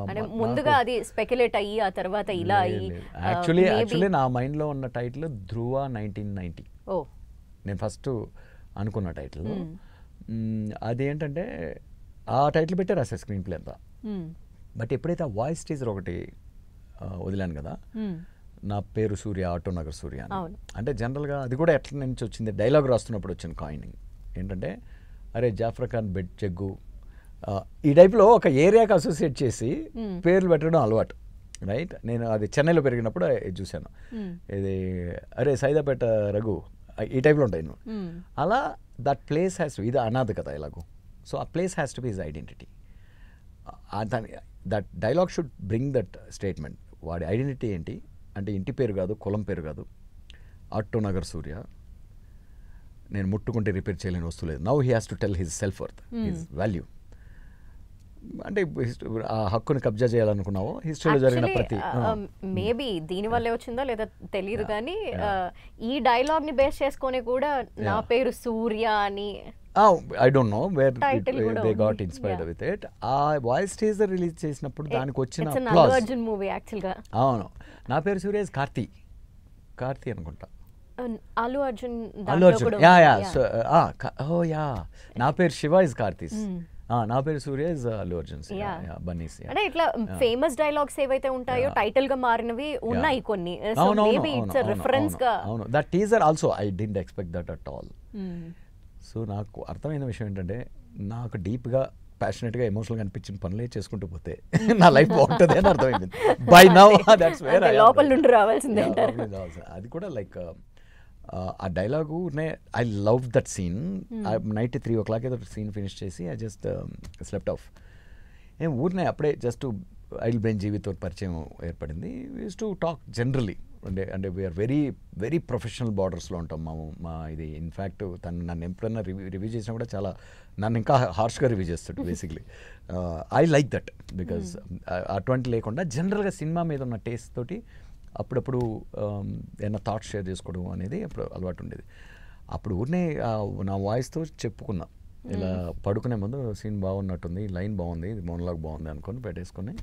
అంటే ముందుగా అది స్పెక్యులేట్ అయ్యి ఆ తర్వాత ఇలా అయ్యి. యాక్చువల్లీ నా మైండ్లో ఉన్న టైటిల్ ధ్రువ 1990. నేను ఫస్ట్ అనుకున్న టైటిల్. అదేంటంటే ఆ టైటిల్ పెట్టే రాసా స్క్రీన్ ప్లే అంతా. బట్ ఎప్పుడైతే ఆ వాయిస్ టీజర్ ఒకటి వదిలాను కదా, నా పేరు సూర్య, ఆటోనగర్ సూర్య అని. అంటే జనరల్గా అది కూడా ఎట్ల నుంచి వచ్చింది, డైలాగ్ రాస్తున్నప్పుడు వచ్చిన కాయినింగ్ ఏంటంటే, అరే జాఫర్ ఖాన్ బెడ్ జగ్గు, ఈ టైప్లో ఒక ఏరియాకి అసోసియేట్ చేసి పేర్లు పెట్టడం అలవాటు, రైట్? నేను అది చెన్నైలో పెరిగినప్పుడు చూశాను. ఇది అరే సైదాపేట రఘు, ఈ టైప్లో ఉంటాయి నువ్వు. అలా దట్ ప్లేస్ హ్యాస్ టు, ఇది అనాథ కదా ఇలాగూ, సో ఆ place has to be his identity. That dialogue should bring that statement. వాడి ఐడెంటిటీ ఏంటి అంటే ఇంటి పేరు కాదు, కులం పేరు కాదు, ఆటోనగర్ సూర్య, నేను ముట్టుకుంటే రిపేర్ చేయలేని వస్తువు లేదు. Now he has to tell his self worth, his value. అంటే ఆ హక్కుని కబ్జా చేయాలనుకున్నావో హిస్టరీలో జరిగిన ప్రతి మేబీ దీని వల్లే వచ్చిందో లేదా తెలియదు కానీ ఈ డైలాగ్ ని బేస్ చేసుకొని కూడా నా పేరు సూర్య అని I don't know where they got inspired with it. ఆ వాయిస్ టీజర్ రిలీజ్ చేసినప్పుడు దానికి వచ్చిన అల్లు అర్జున్ మూవీ యాక్చువల్ గా. అవును, నా పేరు సూర్య కార్తీ అనుకుంటా. అల్లు అర్జున్ యా నా పేరు శివ ఇస్ కార్తీస్, నా పేరు సూర్య ఇస్ అల్లు అర్జున్ బన్నీస్. అంటే ఇట్లా ఫేమస్ డైలాగ్స్ ఏవైతే ఉంటాయో టైటిల్ గా మారినవి ఉన్నాయి కొన్ని. So maybe it's a reference గా. అవును, that teaser also I didn't expect that at all. So నాకు అర్థమైన విషయం ఏంటంటే, నాకు డీప్గా ప్యాషనెట్గా ఎమోషనల్గా అనిపించిన పనులే చేసుకుంటూ పోతే నా లైఫ్ బాగుంటుంది అని అర్థమైంది. బై నౌ దట్స్ వేర్ లోపల నుండి రావాల్సిందే. అది కూడా లైక్ ఆ dialogue I love that scene. Night 3 o'clock ఏదో సీన్ ఫినిష్ చేసి ఐ జస్ట్ స్లెప్ట్ ఆఫ్. ఊరినే అప్పుడే జస్ట్ ఐల్ బ్రెయిన్ జీవితో పరిచయం ఏర్పడింది. యూస్ టు టాక్ జనరలీ అంటే అంటే వీఆర్ వెరీ వెరీ ప్రొఫెషనల్ బార్డర్స్లో ఉంటాం మా ఇది. ఇన్ఫ్యాక్ట్ తను నన్ను ఎప్పుడన్నా రివ్యూ చేసినా కూడా చాలా నన్ను ఇంకా హార్ష్గా రివ్యూ చేస్తాడు basically. I like that because అటువంటి లేకుండా జనరల్గా సినిమా మీద ఉన్న టేస్ట్ తోటి అప్పుడప్పుడు ఏమైనా థాట్స్ షేర్ చేసుకోవడం అనేది అప్పుడు అలవాటు ఉండేది. అప్పుడు ఊరినే నా వాయిస్తో చెప్పుకున్నా, ఇలా పడుకునే ముందు సీన్ బాగున్నట్టుంది, లైన్ బాగుంది, ఇది మోనోలాగ్ బాగుంది అనుకొని పెట్టేసుకొని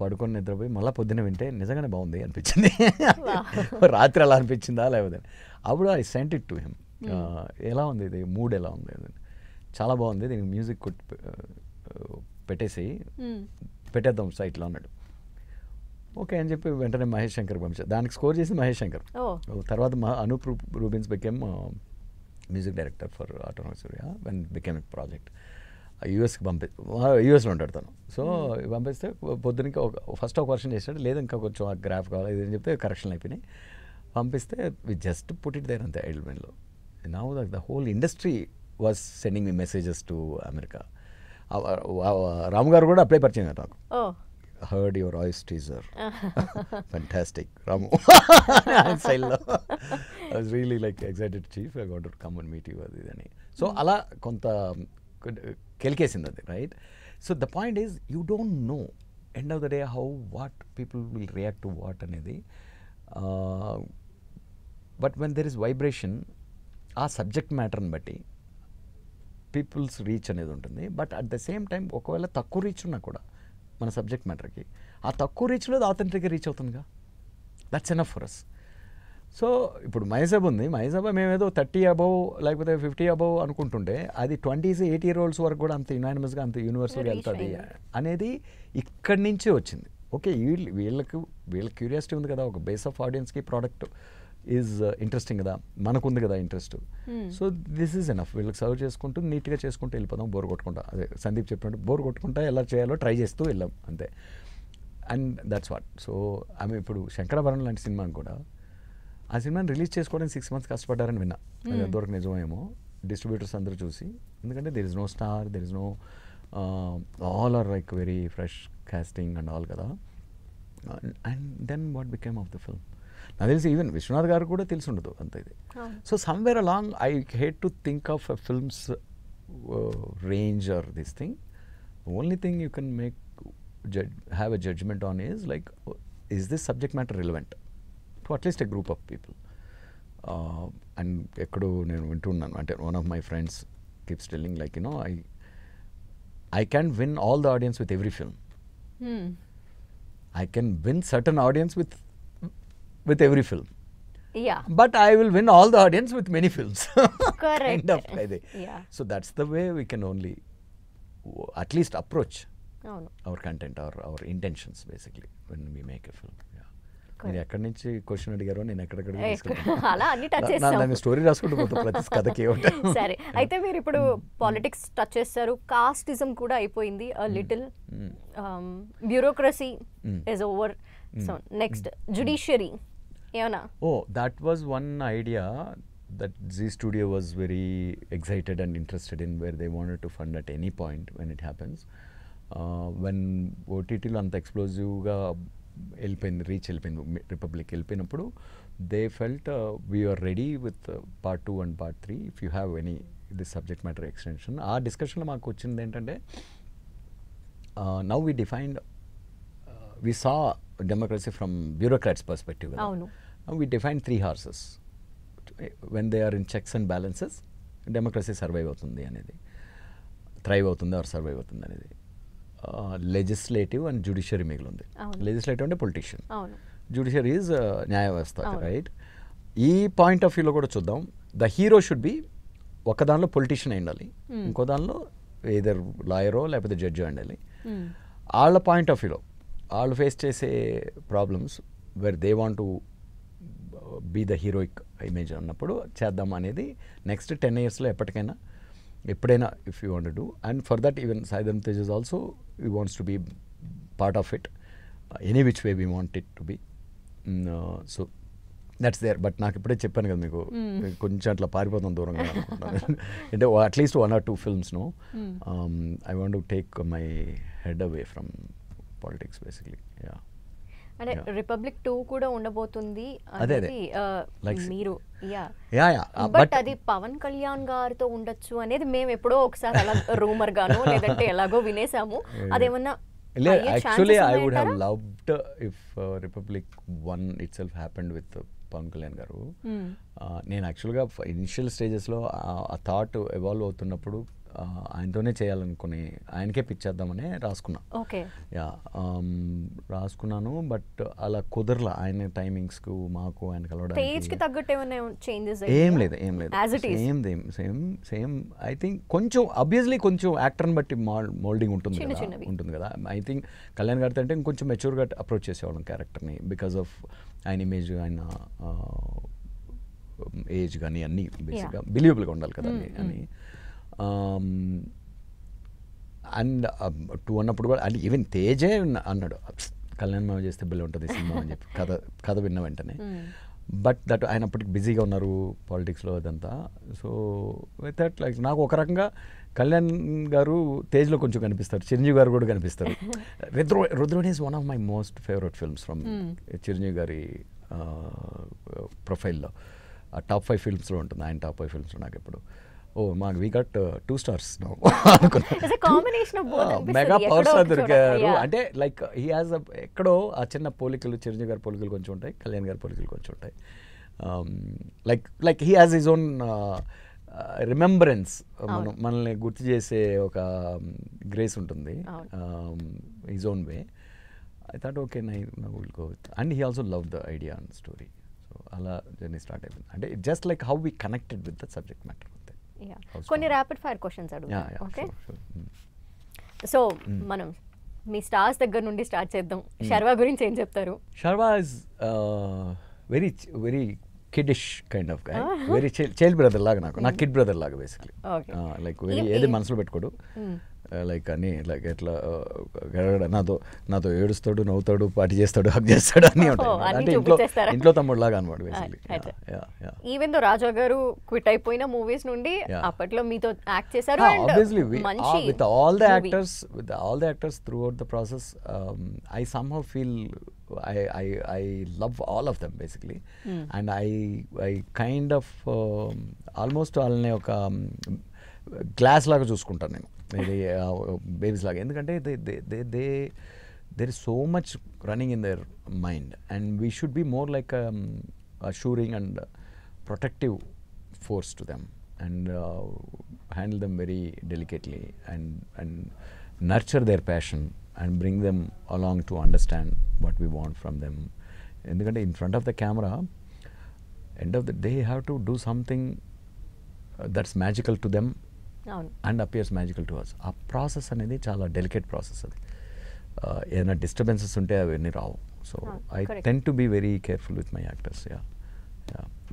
పడుకొని నిద్రపోయి మళ్ళీ పొద్దున్న వింటే నిజంగానే బాగుంది అనిపించింది. రాత్రి అలా అనిపించిందా లేకపోతే అప్పుడు I sent it to him, ఎలా ఉంది ఇది, మూడ్ ఎలా ఉంది, చాలా బాగుంది, దీనికి మ్యూజిక్ పెట్టేసి పెట్టేద్దాం సైట్లో అన్నాడు. ఓకే అని చెప్పి వెంటనే మహేష్ శంకర్కి పంపించారు. దానికి స్కోర్ చేసి మహేష్ శంకర్. తర్వాత Anup Rubens became music director for autonomous Surya when became a project. యూఎస్లో ఉంటాడు తను. సో పంపిస్తే పొద్దునకి ఫస్ట్ ఒక వర్షన్ చేశాడు, లేదు ఇంకా కొంచెం ఆ గ్రాఫ్ కావాలి ఇది అని చెప్తే కరెక్షన్లు అయిపోయినాయి. పంపిస్తే we just put it there అంతే ఐడిల్మెంట్లో. Now the whole industry was sending me messages to America. Ramu garu కూడా అప్లై పరిచయం నాకు. Heard your voice teaser, fantastic Ramu స్టైల్లో. I was really like excited chief, I got to come and meet you అది అని. So అలా కొంత కెలికేసింది అది, right? So the point is you don't know end of the day how what people will react to what అనేది. But when there is vibration ఆ subject మ్యాటర్ని బట్టి peoples reach అనేది ఉంటుంది. But at the same time ఒకవేళ తక్కువ reach ఉన్నా కూడా మన సబ్జెక్ట్ మ్యాటర్కి ఆ తక్కువ రీచ్లో ఆథెంటిక్గా రీచ్ అవుతుందిగా, that's enough for us. So ఇప్పుడు మహేసాబ్ ఉంది, మహేసాబ్ మేమేదో 30 అబవ్ లేకపోతే 50 అబవ్ అనుకుంటుంటే అది 20-80 year olds వరకు కూడా అంత యునానిమస్గా అంత యూనివర్సల్గా వెళ్తుంది అనేది ఇక్కడి నుంచే వచ్చింది. ఓకే, వీళ్ళ క్యూరియాసిటీ ఉంది కదా, ఒక బేస్ ఆఫ్ ఆడియన్స్కి ప్రోడక్ట్ ఈజ్ ఇంట్రెస్టింగ్ కదా, మనకుంది కదా interest. So this is enough. వీళ్ళకి సర్వ్ చేసుకుంటూ నీట్గా చేసుకుంటూ వెళ్ళిపోదాం, బోర్ కొట్టుకుంటా. అదే సందీప్ చెప్పినట్టు బోర్ కొట్టుకుంటా ఎలా చేయాలో ట్రై చేస్తూ వెళ్ళాం అంతే. And that's what. సో ఆమె ఇప్పుడు శంకరాభరణం లాంటి సినిమాని కూడా, ఆ సినిమాని రిలీజ్ చేసుకోవడానికి 6 months కష్టపడ్డారని విన్నా. అది ఎంతవరకు నిజమేమో డిస్ట్రిబ్యూటర్స్ అందరూ చూసి, ఎందుకంటే there is no star, there is no all or like very fresh casting and all కదా. And then what became of the film నాకు తెలిసి ఈవెన్ విశ్వనాథ్ గారు కూడా తెలిసి ఉండదు అంత ఇది. So somewhere along I hate to think of a films range or this thing. Only thing you can make have a judgement on is like, is this subject matter relevant to at least a group of people. And ఎక్కడో నేను వింటున్నాను, అంటే one of my friends keeps telling like you know I can't win all the audience with every film. I can win certain audience with every film. Yeah. But I will win all the audience with many films. Correct. Kind of. Yeah. So that's the way we can only at least approach అవును. our content or our intentions basically when we make a film. మీరు ఎక్కడి నుంచి question అడిగారో నేను ఎక్కడెక్కడ అలా అన్ని touch చేస్తాను, story రాసుకుంటూ పోతాం ప్రతి కథకి. సరే, అయితే మీరు ఇప్పుడు పాలిటిక్స్ టచ్ చేస్తారు, కాస్టిజం కూడా అయిపోయింది little, bureaucracy is over. So next judiciary ఏమన్నా? That was one idea that Zee Studio was very excited and interested in, where they wanted to fund at any point when it happens. When OTTలో అంత ఎక్స్ప్లోజివ్గా వెళ్ళిపోయింది, reach వెళ్ళిపోయింది, Republic వెళ్ళిపోయినప్పుడు they felt we're ready with part 2 and part 3 if you have any this subject matter extension. ఆ డిస్కషన్లో మాకు వచ్చింది ఏంటంటే, now we defined, we saw democracy from bureaucrats' perspective. Now we defined 3 horses. When they are in checks and balances, democracy survive అవుతుంది అనేది, thrive అవుతుంది are survive అవుతుంది అనేది. లెజిస్లేటివ్ అండ్ జ్యుడిషియరీ మిగిలింది. లెజిస్లేటివ్ అంటే పొలిటీషియన్, జ్యుడిషియరీ ఈజ్ న్యాయ వ్యవస్థ, right? ఈ పాయింట్ ఆఫ్ వ్యూలో కూడా చూద్దాం. ద హీరో షుడ్ బి, ఒక దానిలో పొలిటీషియన్ అయి ఉండాలి, ఇంకో దానిలో ఏదర్ లాయరో లేకపోతే జడ్జో ఉండాలి. వాళ్ళ పాయింట్ ఆఫ్ వ్యూలో వాళ్ళు ఫేస్ చేసే problems where they want to be the heroic image అన్నప్పుడు చేద్దాం అనేది నెక్స్ట్ 10 yearsలో ఎప్పుడైనా if you want do. And for that even Sai Dharam Tej is also we wants to be part of it, any which way we want it to be. So that's there. But నాకు ఇప్పుడే చెప్పాను కదా మీకు, కొంచెం అట్లా పారిపోతాం దూరంగా అనుకుంటాను. అంటే at least 1 or 2 films, no. I want to take my head away from politics basically. Yeah. అంటే రిపబ్లిక్ 2 కూడా ఉండబోతుంది అదే అనేది మీరు బట్ బట్ అది పవన్ కళ్యాణ్ గారితో ఉండొచ్చు అనేది మేము ఎప్పుడో ఒకసారి అలా రూమర్ గానో లేదంటే ఎలాగో వినేసాము. అదేమన్నా actually I would have loved if Republic 1 itself happened with Pawan Kalyan garu. నేను యాక్చువల్గా ఇనిషియల్ స్టేజెస్లో ఆ థాట్ ఎవాల్వ్ అవుతున్నప్పుడు ఆయనతోనే చేయాలనుకుని ఆయనకే పిచ్చేద్దామని రాసుకున్నా. రాసుకున్నాను బట్ అలా కుదరలా. ఆయన టైమింగ్స్కు మాకు ఆయన కలవడానికి ఏం లేదు సేమ్. ఐ థింక్ కొంచెం ఆబ్వియస్లీ కొంచెం యాక్టర్ని బట్టి మోల్డింగ్ ఉంటుంది కదా. ఐ థింక్ కళ్యాణ్ గారితో అంటే ఇంకొంచెం మెచ్యూర్గా అప్రోచ్ చేసేవాళ్ళం క్యారెక్టర్ని బికాస్ ఆఫ్ ఆయన ఇమేజ్, ఆయన ఏజ్ కానీ అన్నీ బేసిక్గా బిలీవబుల్గా ఉండాలి కదా అని. అండ్ 2 అన్నప్పుడు కూడా అంటే ఈవెన్ తేజే అన్నాడు కళ్యాణ్ మామ చేస్తే బిల్లు ఉంటుంది సినిమా అని చెప్పి కథ విన్న వెంటనే. బట్ దట్ ఆయన అప్పటికి బిజీగా ఉన్నారు పాలిటిక్స్లో అదంతా. సో విత్ దట్ లైక్ నాకు ఒక రకంగా కళ్యాణ్ గారు తేజ్లో కొంచెం కనిపిస్తారు, చిరంజీవి గారు కూడా కనిపిస్తారు. రుద్రుని is one of my most favourite films from Chiranjeevi గారి ప్రొఫైల్లో. టాప్ 5 ఫిల్మ్స్లో ఉంటుంది ఆయన. టాప్ 5 ఫిల్మ్స్లో నాకు ఎప్పుడు మాకు we got 2 stars mega power star దొరికారు. అంటే లైక్ హీ హాజ్ ఎక్కడో ఆ చిన్న పోలికలు, చిరంజీవి గారి పోలికలు కొంచెం ఉంటాయి, కళ్యాణ్ గారి పోలికలు కొంచెం ఉంటాయి. Like he has his own remembrance, మనల్ని గుర్తు చేసే ఒక గ్రేస్ ఉంటుంది his own way. I thought okay I will go with. And he also love the idea and story. So అలా జర్నీ స్టార్ట్ అయిపోయింది. అంటే it just like how we connected with the subject matter. కొన్ని rapid fire questions అడుగుతాం. Okay, so మనం మీ stars దగ్గర నుండి start చేద్దాం. శర్వా గురించి ఏం చెప్తారు? Sharwa is very very kiddish kind of guy. Very child brother లాగా నాకు కిడ్ బ్రదర్ లాగా బేసిక్లీ. లైక్ వెరీ ఏది మనసులో పెట్టుకోడు. లైక్ అని లైక్ ఎట్లా నాతో ఏడుస్తాడు, నవ్వుతాడు, పార్టీ చేస్తాడు, హక్ చేస్తాడు అన్నీ ఉంటాయి. అంటే ఇంట్లో తమ్ముడు లాగా అనమాట బేసిక్లీ. ఈవెన్ దో రాజా గారు క్విట్ అయిపోయిన మూవీస్ నుండి అప్పట్లో మీతో యాక్ట్ చేశారు. Obviously with all the actors through out the process I somehow feel I love all of them basically. And I kind of almost వాళ్ళని ఒక గ్లాస్ లాగా చూసుకుంటాను నేను, బేబీస్ లాగా. ఎందుకంటే there is so much running in their mind and we should be more like assuring and protective force to them and handle them very delicately and nurture their passion and bring them along to understand what we want from them. Endukante in front of the camera, end of the day, you have to do something that's magical to them and appears magical to us. Our process anedi chaala delicate process adi. Ena disturbances unte avanni raavu. So I tend to be very careful with my actors.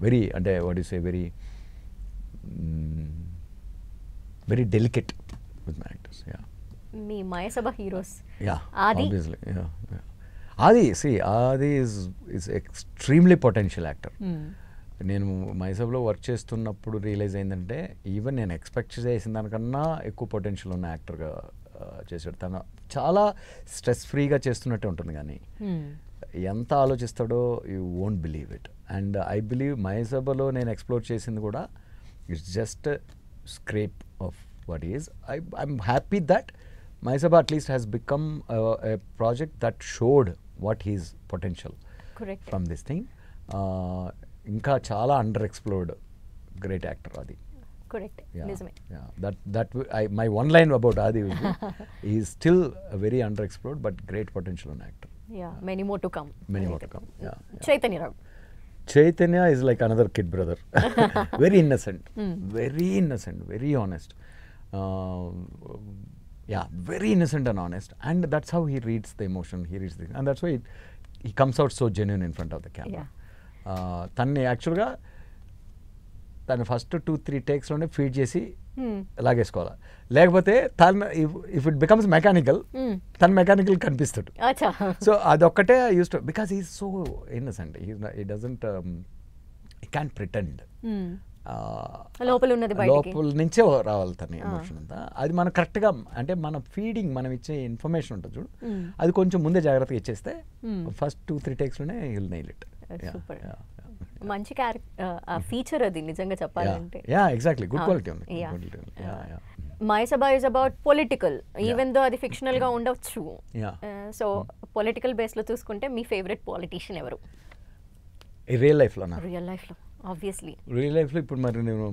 Very ante what you say, very delicate with my actors. మీ Mayasabha heroes Aadi is extremely potential actor. నేను మయసభలో work చేస్తున్నప్పుడు realise అయిందంటే even నేను expect చేసిన దానికన్నా ఎక్కువ potential ఉన్న యాక్టర్గా చేశాడు. తను చాలా స్ట్రెస్ ఫ్రీగా చేస్తున్నట్టే ఉంటుంది, కానీ ఎంత ఆలోచిస్తాడో you won't believe it. And I believe మయసభలో నేను ఎక్స్ప్లోర్ చేసింది కూడా it's just scrape of what he is. I'm happy that Maisabha at least has become a project that showed what his potential. Correct. From this thing. Inka chala underexplored great actor Adi. Correct. Nizame. That my one line about Adi will be, he is still a very underexplored but great potential an actor. Many more to come. Chaitanya Rao. Chaitanya is like another kid brother. Very innocent. Very innocent, very honest. Very innocent and honest, and that's how he reads the emotion, he reads the, and that's why he comes out so genuine in front of the camera. తన్ని యాక్చువల్గా తను first 2-3 టేక్స్లోనే feed చేసి లాగేసుకోవాలి, లేకపోతే తను if it becomes mechanical తను mechanical కనిపిస్తాడు. So అదొక్కటే use to, because he is so innocent, he doesn't, he can pretend. లోపల ఉన్నది బయటికి. లోపల నుంచే రావాలి తన ఎమోషన్ అంతా. అది మనం కరెక్ట్గా అంటే మన ఫీడింగ్ మనం ఇచ్చే ఇన్ఫర్మేషన్ ఉంటుంది చూడు, అది కొంచెం ముందే జాగ్రత్తగా ఇచ్చేస్తే ఫస్ట్ 2-3 టేక్స్లోనే విల్ నెయిల్ ఇట్. సూపర్, మంచి ఫీచర్ అది నిజంగా చెప్పాలంటే. యా ఎగ్జాక్ట్లీ, గుడ్ క్వాలిటీ ఉంది. Mayasabha is about political, even though అది ఫిక్షనల్ గా ఉండొచ్చు. సో పొలిటికల్ బేస్ లో చూసుకుంటే మీ ఫేవరెట్ పొలిటీషియన్ ఎవరు? రియల్ లైఫ్లోనా? రియల్ లైఫ్ లో ఆబ్వియస్లీ. రియల్ లైఫ్లో ఇప్పుడు మరి నేను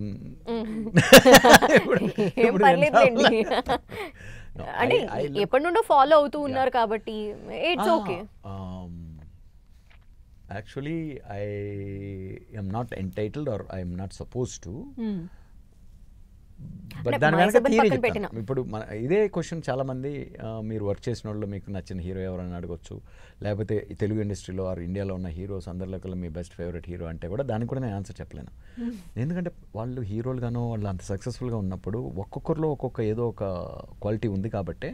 ఏం పర్లేదులేండి, అంటే ఎప్పటి నుండో ఫాలో అవుతూ ఉన్నారు కాబట్టి it's okay. Actually, I am not entitled or I am not supposed to. But దాని వెనక థియరీ చెప్తాను. ఇప్పుడు ఇదే క్వశ్చన్ చాలామంది మీరు వర్క్ చేసిన వాళ్ళు మీకు నచ్చిన హీరో ఎవరైనా అడగొచ్చు, లేకపోతే తెలుగు ఇండస్ట్రీలో ఆర్ ఇండియాలో ఉన్న హీరోస్ అందరిలో మీ బెస్ట్ ఫేవరెట్ హీరో అంటే కూడా దానికి కూడా నేను ఆన్సర్ చెప్పలేను. ఎందుకంటే వాళ్ళు హీరోలుగానో వాళ్ళు అంత సక్సెస్ఫుల్గా ఉన్నప్పుడు ఒక్కొక్కరిలో ఒక్కొక్క ఏదో ఒక క్వాలిటీ ఉంది కాబట్టి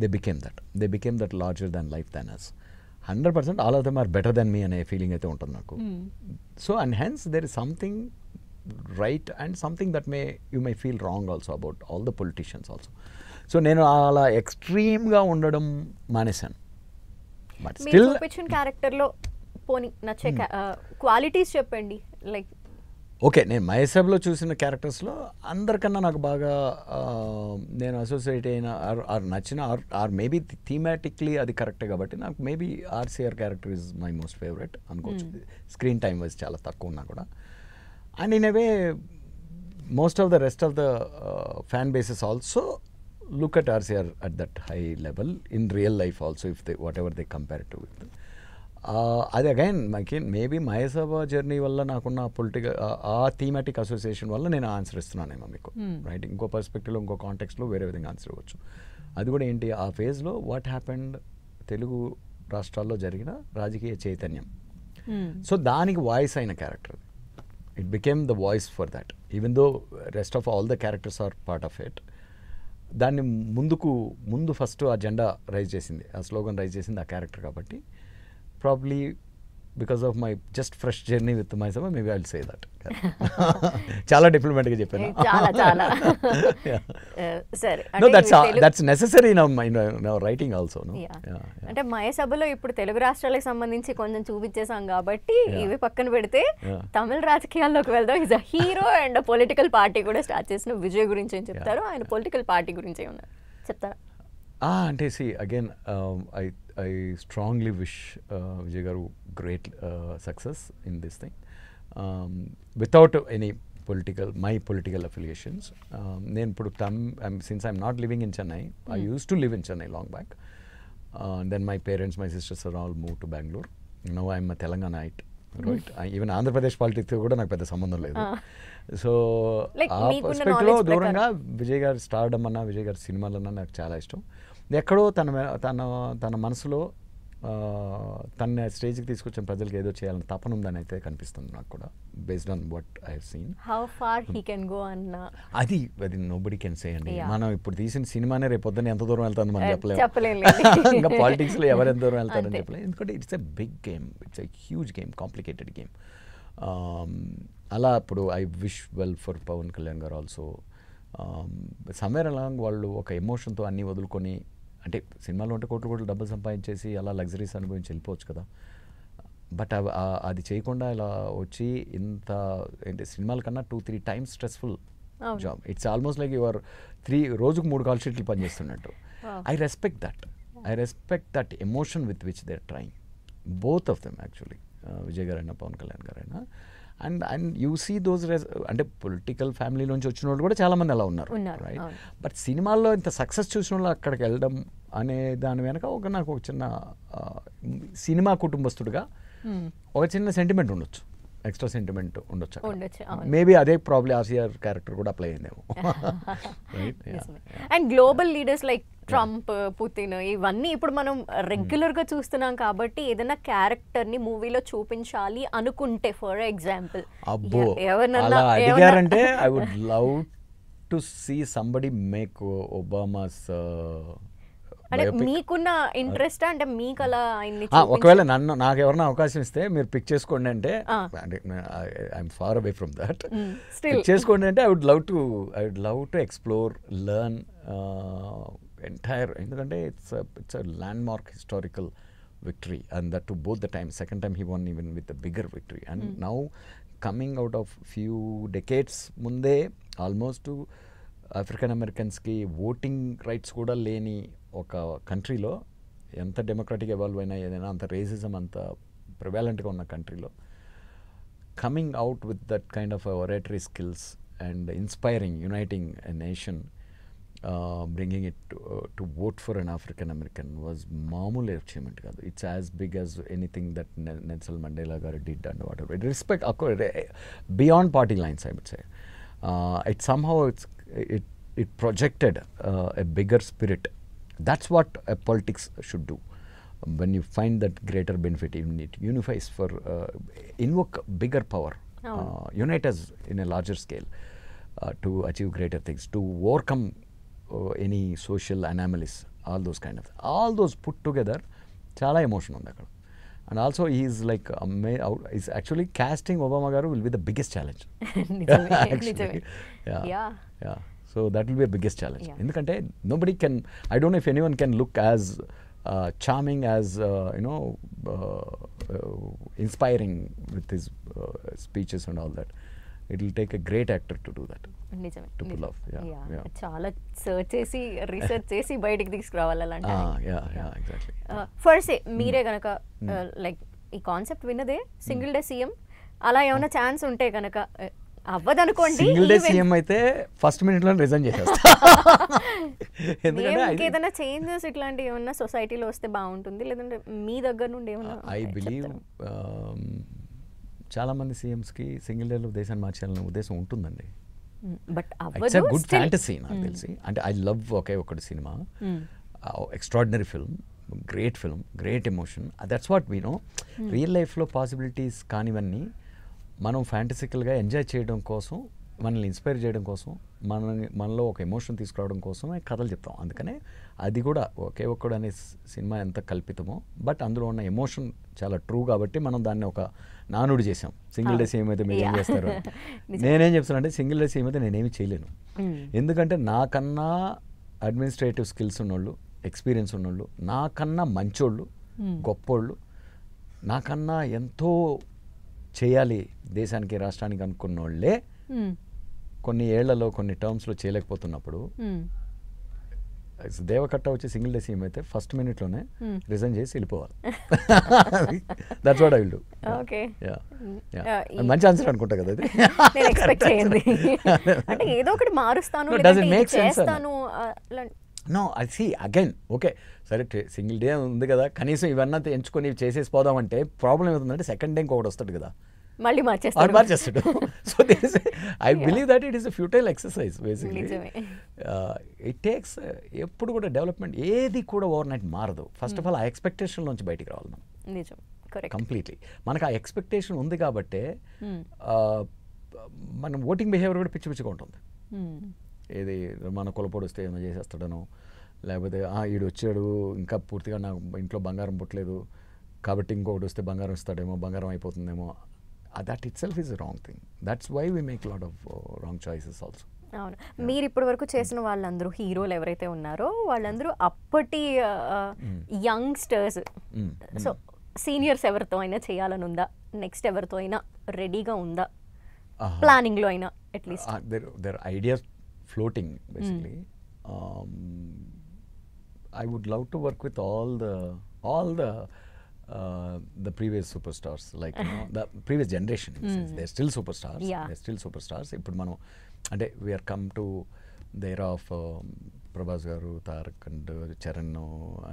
they became that larger than life than us. 100% all of them are better than me అనే ఫీలింగ్ అయితే ఉంటుంది నాకు. So and hence there is something right and something that you may feel wrong also about all the politicians also. So నేను అలా ఎక్స్ట్రీమ్గా ఉండడం మానేశాను. But still చూపించిన క్యారెక్టర్లో పోనీ నచ్చే క్వాలిటీస్ చెప్పండి. లైక్ ఓకే, నేను మహేసబ్లో చూసిన క్యారెక్టర్స్లో అందరికన్నా నాకు బాగా నేను అసోసియేట్ అయిన ఆర్ నచ్చిన ఆర్ మేబీ థీమాటిక్లీ అది కరెక్టే కాబట్టి నాకు maybe RCR character is my most favourite అనుకోవచ్చు. స్క్రీన్ టైం వైజ్ చాలా తక్కువ ఉన్నా కూడా. And in a way most of the rest of the fan bases also look at RCR at that high level in real life also if they what ever they compare to with. అది again maybe మహేసభ journey వల్ల నాకున్న political ఆ thematic association వల్ల నేను answer ఇస్తున్నానేమో మీకు, right? ఇంకో పర్స్పెక్టివ్లో ఇంకో కాంటెక్స్లో వేరే విధంగా ఆన్సర్ ఇవ్వచ్చు. అది కూడా ఏంటి, ఆ ఫేజ్లో వాట్ హ్యాపెండ్ తెలుగు రాష్ట్రాల్లో జరిగిన రాజకీయ చైతన్యం. సో దానికి వాయిస్ అయిన character, it became the voice for that even though rest of all the characters are part of it. దాన్ని ముందు ఫస్ట్ ఆ జెండా రైజ్ చేసింది, ఆ స్లోగన్ రైజ్ చేసింది ఆ క్యారెక్టర్ కాబట్టి probably because of my just fresh journey with myself, maybe I'll say that. చాలా డిప్లొమాటిక్ గా చెప్పాను. చాలా సరే, no that's necessary in our writing also, no? అంటే మయసభలో ఇప్పుడు తెలుగు రాష్ట్రాలకు సంబంధించి కొంచెం చూపించేసాం కాబట్టి ఇవి పక్కన పెడితే తమిళ రాజకీయాల్లోకి వెళ్దాం. Is a hero and political party కూడా స్టార్ట్ చేసిన విజయ్ గురించి ఏం చెప్తారు, ఆయన పొలిటికల్ పార్టీ గురించి ఏమన్నారు చెప్తారా? అంటే see again I strongly wish Vijay garu great success in this thing without any my political affiliations. నేను ఇప్పుడు since I'm not living in Chennai, I used to live in Chennai long back. Then my parents, my sisters are all moved to Bangalore. Now I'm a Telanganaite, right? Even Andhra Pradesh politics కూడా నాకు పెద్ద సంబంధం లేదు. So ఆ పర్స్పెక్టివ్లో దూరంగా విజయ్ గారి stardom అన్న విజయ్ గారి సినిమాలన్నా నాకు చాలా ఇష్టం. ఎక్కడో తన మనసులో తన స్టేజ్కి తీసుకొచ్చిన ప్రజలకు ఏదో చేయాలని తపన ఉందని అయితే కనిపిస్తుంది నాకు కూడా, based on what I have seen. How far he can go అన్న అది నోబడీ కెన్ సే అండి. మనం ఇప్పుడు తీసిన సినిమానే రేపు పొద్దున్న ఎంత దూరం వెళ్తాను మనం చెప్పలేము. ఇంకా పాలిటిక్స్లో ఎవరు ఎంత దూరం వెళ్తారని చెప్పలేదు. ఎందుకంటే it's a big game, it's a huge game, complicated game. అలా ఇప్పుడు I wish well for Pawan Kalyan garu also. Somewhere along వాళ్ళు ఒక ఎమోషన్తో అన్నీ వదులుకొని, అంటే సినిమాలో ఉంటే కోట్లు డబ్బులు సంపాదించేసి అలా లగ్జరీస్ అనుభవించి వెళ్ళిపోవచ్చు కదా. బట్ అది చేయకుండా ఇలా వచ్చి ఇంత ఏంటి సినిమాల కన్నా 2-3 times స్ట్రెస్ఫుల్ job. It's almost like your రోజుకు 3 కాల్ షీట్లు పనిచేస్తున్నట్టు. I respect that emotion with which they are trying, both of them actually, Vijay గారైనా పవన్ కళ్యాణ్ గారైనా. అండ్ యూ సీ దోస్ అంటే పొలిటికల్ ఫ్యామిలీ నుంచి వచ్చిన వాళ్ళు కూడా చాలామంది అలా ఉన్నారు, రైట్? బట్ సినిమాల్లో ఇంత సక్సెస్ చూసిన వాళ్ళు అక్కడికి వెళ్ళడం అనే దాని వెనక నాకు ఒక చిన్న సినిమా కుటుంబస్తుడిగా ఒక చిన్న సెంటిమెంట్ ఉండొచ్చు, ఎక్స్ట్రా సెంటిమెంట్ ఉండొచ్చు. మేబీ అదే ప్రాబ్లమ్ ఆర్సీఆర్ క్యారెక్టర్ కూడా అప్లై అయిందేమో. And global leaders like Trump, Putin, ఇవన్నీ ఇప్పుడు మనం రెగ్యులర్గా చూస్తున్నాం కాబట్టి ఏదైనా క్యారెక్టర్ని మూవీలో చూపించాలి అనుకుంటే, ఫర్ ఎగ్జాంపుల్ అలా అడిగారంటే I would love to see somebody make Obama's అంటే మీకున్న ఇంట్రెస్ట్ అంటే మీకు అలా ఒకవేళ నాకు ఎవరైనా అవకాశం ఇస్తే మీరు పిక్ చేసుకోండి అంటే I'm far away from that, pick చేసుకోండి అంటే I would love to explore, learn entire, ఎందుకంటే it's a landmark historical victory, and that to both the times. Second time he won even with a bigger victory, and now coming out of few decades munde almost to African Americans ki voting rights kuda leni oka country lo enta democratic evolve aina edaina anta racism anta prevalent ga unna country lo coming out with that kind of oratory skills and inspiring, uniting a nation, bringing it to vote for an African American was మామూలు achievement కాదు. It's as big as anything that Nelson Mandela garu did and whatever. Respect beyond party lines I would say. It somehow it projected a bigger spirit. That's what politics should do. When you find that greater benefit, it unifies for invoke bigger power, unite us in a larger scale to achieve greater things, to overcome any social anomalies, all those put together chala emotion undi akkada. And also he is like is actually casting Obama garu will be the biggest challenge. Actually, yeah, so that will be a biggest challenge. Endukante nobody can, I don't know if anyone can look as charming as inspiring with his speeches and all that. It will take a great actor to do that. నిజమే, to pull off. Yeah. చాలా search చేసి research చేసి బయటికి తీసుకురావాలి అలాంటి. Exactly. First మీరే కనుక like ఈ కాన్సెప్ట్ విన్నదే సింగిల్ డే సీఎం, అలా ఏమైనా ఛాన్స్ ఉంటే కనుక అవ్వదనుకోండి, సింగిల్ డే సీఎం అయితే ఫస్ట్ మినిట్ లో రిజైన్ చేసేస్తా. ఎందుకంటే ఏదైనా చేంజెస్ ఇట్లాంటి ఏమన్నా సొసైటీలో వస్తే బాగుంటుంది, లేదంటే మీ దగ్గర నుండి ఏమన్నా? ఐ బిలీవ్ చాలా మంది సీఎంస్కి సింగిల్ డేలో దేశాన్ని మార్చాలనే ఉద్దేశం ఉంటుందండి. But it's a good fantasy నాకు తెలిసి. అంటే ఐ లవ్ ఒకే ఒకటి cinema, extraordinary film, great film, great emotion. That's what we know. Real లైఫ్లో పాసిబిలిటీస్ కానివన్నీ మనం ఫ్యాంటసికల్గా ఎంజాయ్ చేయడం కోసం, మనల్ని ఇన్స్పైర్ చేయడం కోసం, మనలో ఒక ఎమోషన్ తీసుకురావడం కోసమే కథలు చెప్తాం. అందుకనే అది కూడా ఒకే ఒక్కడు అనే సినిమా ఎంత కల్పితమో, బట్ అందులో ఉన్న ఎమోషన్ చాలా ట్రూ కాబట్టి మనం దాన్ని ఒక నానుడి చేసాం. సింగిల్ డే సీఎం అయితే మీరు ఏం చేస్తారు? నేనేం చెప్తానంటే సింగిల్ డే సీఎం అయితే నేనేమి చేయలేను. ఎందుకంటే నాకన్నా అడ్మినిస్ట్రేటివ్ స్కిల్స్ ఉన్నోళ్ళు, ఎక్స్పీరియన్స్ ఉన్నోళ్ళు, నాకన్నా మంచోళ్ళు, గొప్పోళ్ళు, నాకన్నా ఎంతో చేయాలి దేశానికి, రాష్ట్రానికి అనుకున్న వాళ్ళే కొన్ని ఏళ్లలో కొన్ని టర్మ్స్లో చేయలేకపోతున్నప్పుడు దేవకట్ట వచ్చి సింగిల్ డే సీఎం అయితే ఫస్ట్ మినిట్లోనే రిజైన్ చేసి వెళ్ళిపోవాలి. That's what I will do. Okay, మంచి ఆన్సర్ అనుకుంటా కదా అది. నేను ఎక్స్పెక్ట్ చేయండి అంటే ఏదో ఒకటి మారుస్తాను, చేస్తాను. No I see again okay సరే సింగిల్ డే ఉంది కదా, కనీసం ఇవన్నీ ఎంచుకొని చేసేసి పోదామంటే ప్రాబ్లం ఏమవుతుందంటే సెకండ్ డే ఇంకొకటి వస్తాడు కదా, మళ్ళీ మార్చేస్తాడు. So I believe that it is a futile exercise basically. It takes ఎప్పుడు కూడా డెవలప్మెంట్ ఏది కూడా ఓవర్ నైట్ మారదు. ఫస్ట్ ఆఫ్ ఆల్ ఆ ఎక్స్పెక్టేషన్ నుంచి బయటికి రావాలి మనం కంప్లీట్లీ. మనకు ఆ ఎక్స్పెక్టేషన్ ఉంది కాబట్టే మనం ఓటింగ్ బిహేవియర్ కూడా పిచ్చి పిచ్చిగా ఉంటుంది. ఏది మన కులపోడు వస్తే ఏమైనా చేసేస్తాడనో, లేకపోతే ఈడు వచ్చాడు ఇంకా పూర్తిగా నాకు ఇంట్లో బంగారం పుట్టలేదు కాబట్టి ఇంకొకటి వస్తే బంగారం ఇస్తాడేమో, బంగారం అయిపోతుందేమో. That itself is wrong thing. That's why we make lot of wrong choices also. అవును, మీరు ఇప్పటి వరకు చేసిన వాళ్ళందరూ హీరోలు ఎవరైతే ఉన్నారో వాళ్ళందరూ అప్పటి యంగ్స్టర్స్. సో సీనియర్స్ ఎవరితో అయినా చేయాలని ఉందా? నెక్స్ట్ ఎవరితో అయినా రెడీగా ఉందా? ప్లానింగ్లో అయినా at least their ideas floating basically. I would love to work with all the previous superstars, like the previous generation. They're still superstars. They're still superstars. Ippudu manu ante we are come to the era of Prabhas garu, Tarak and Charan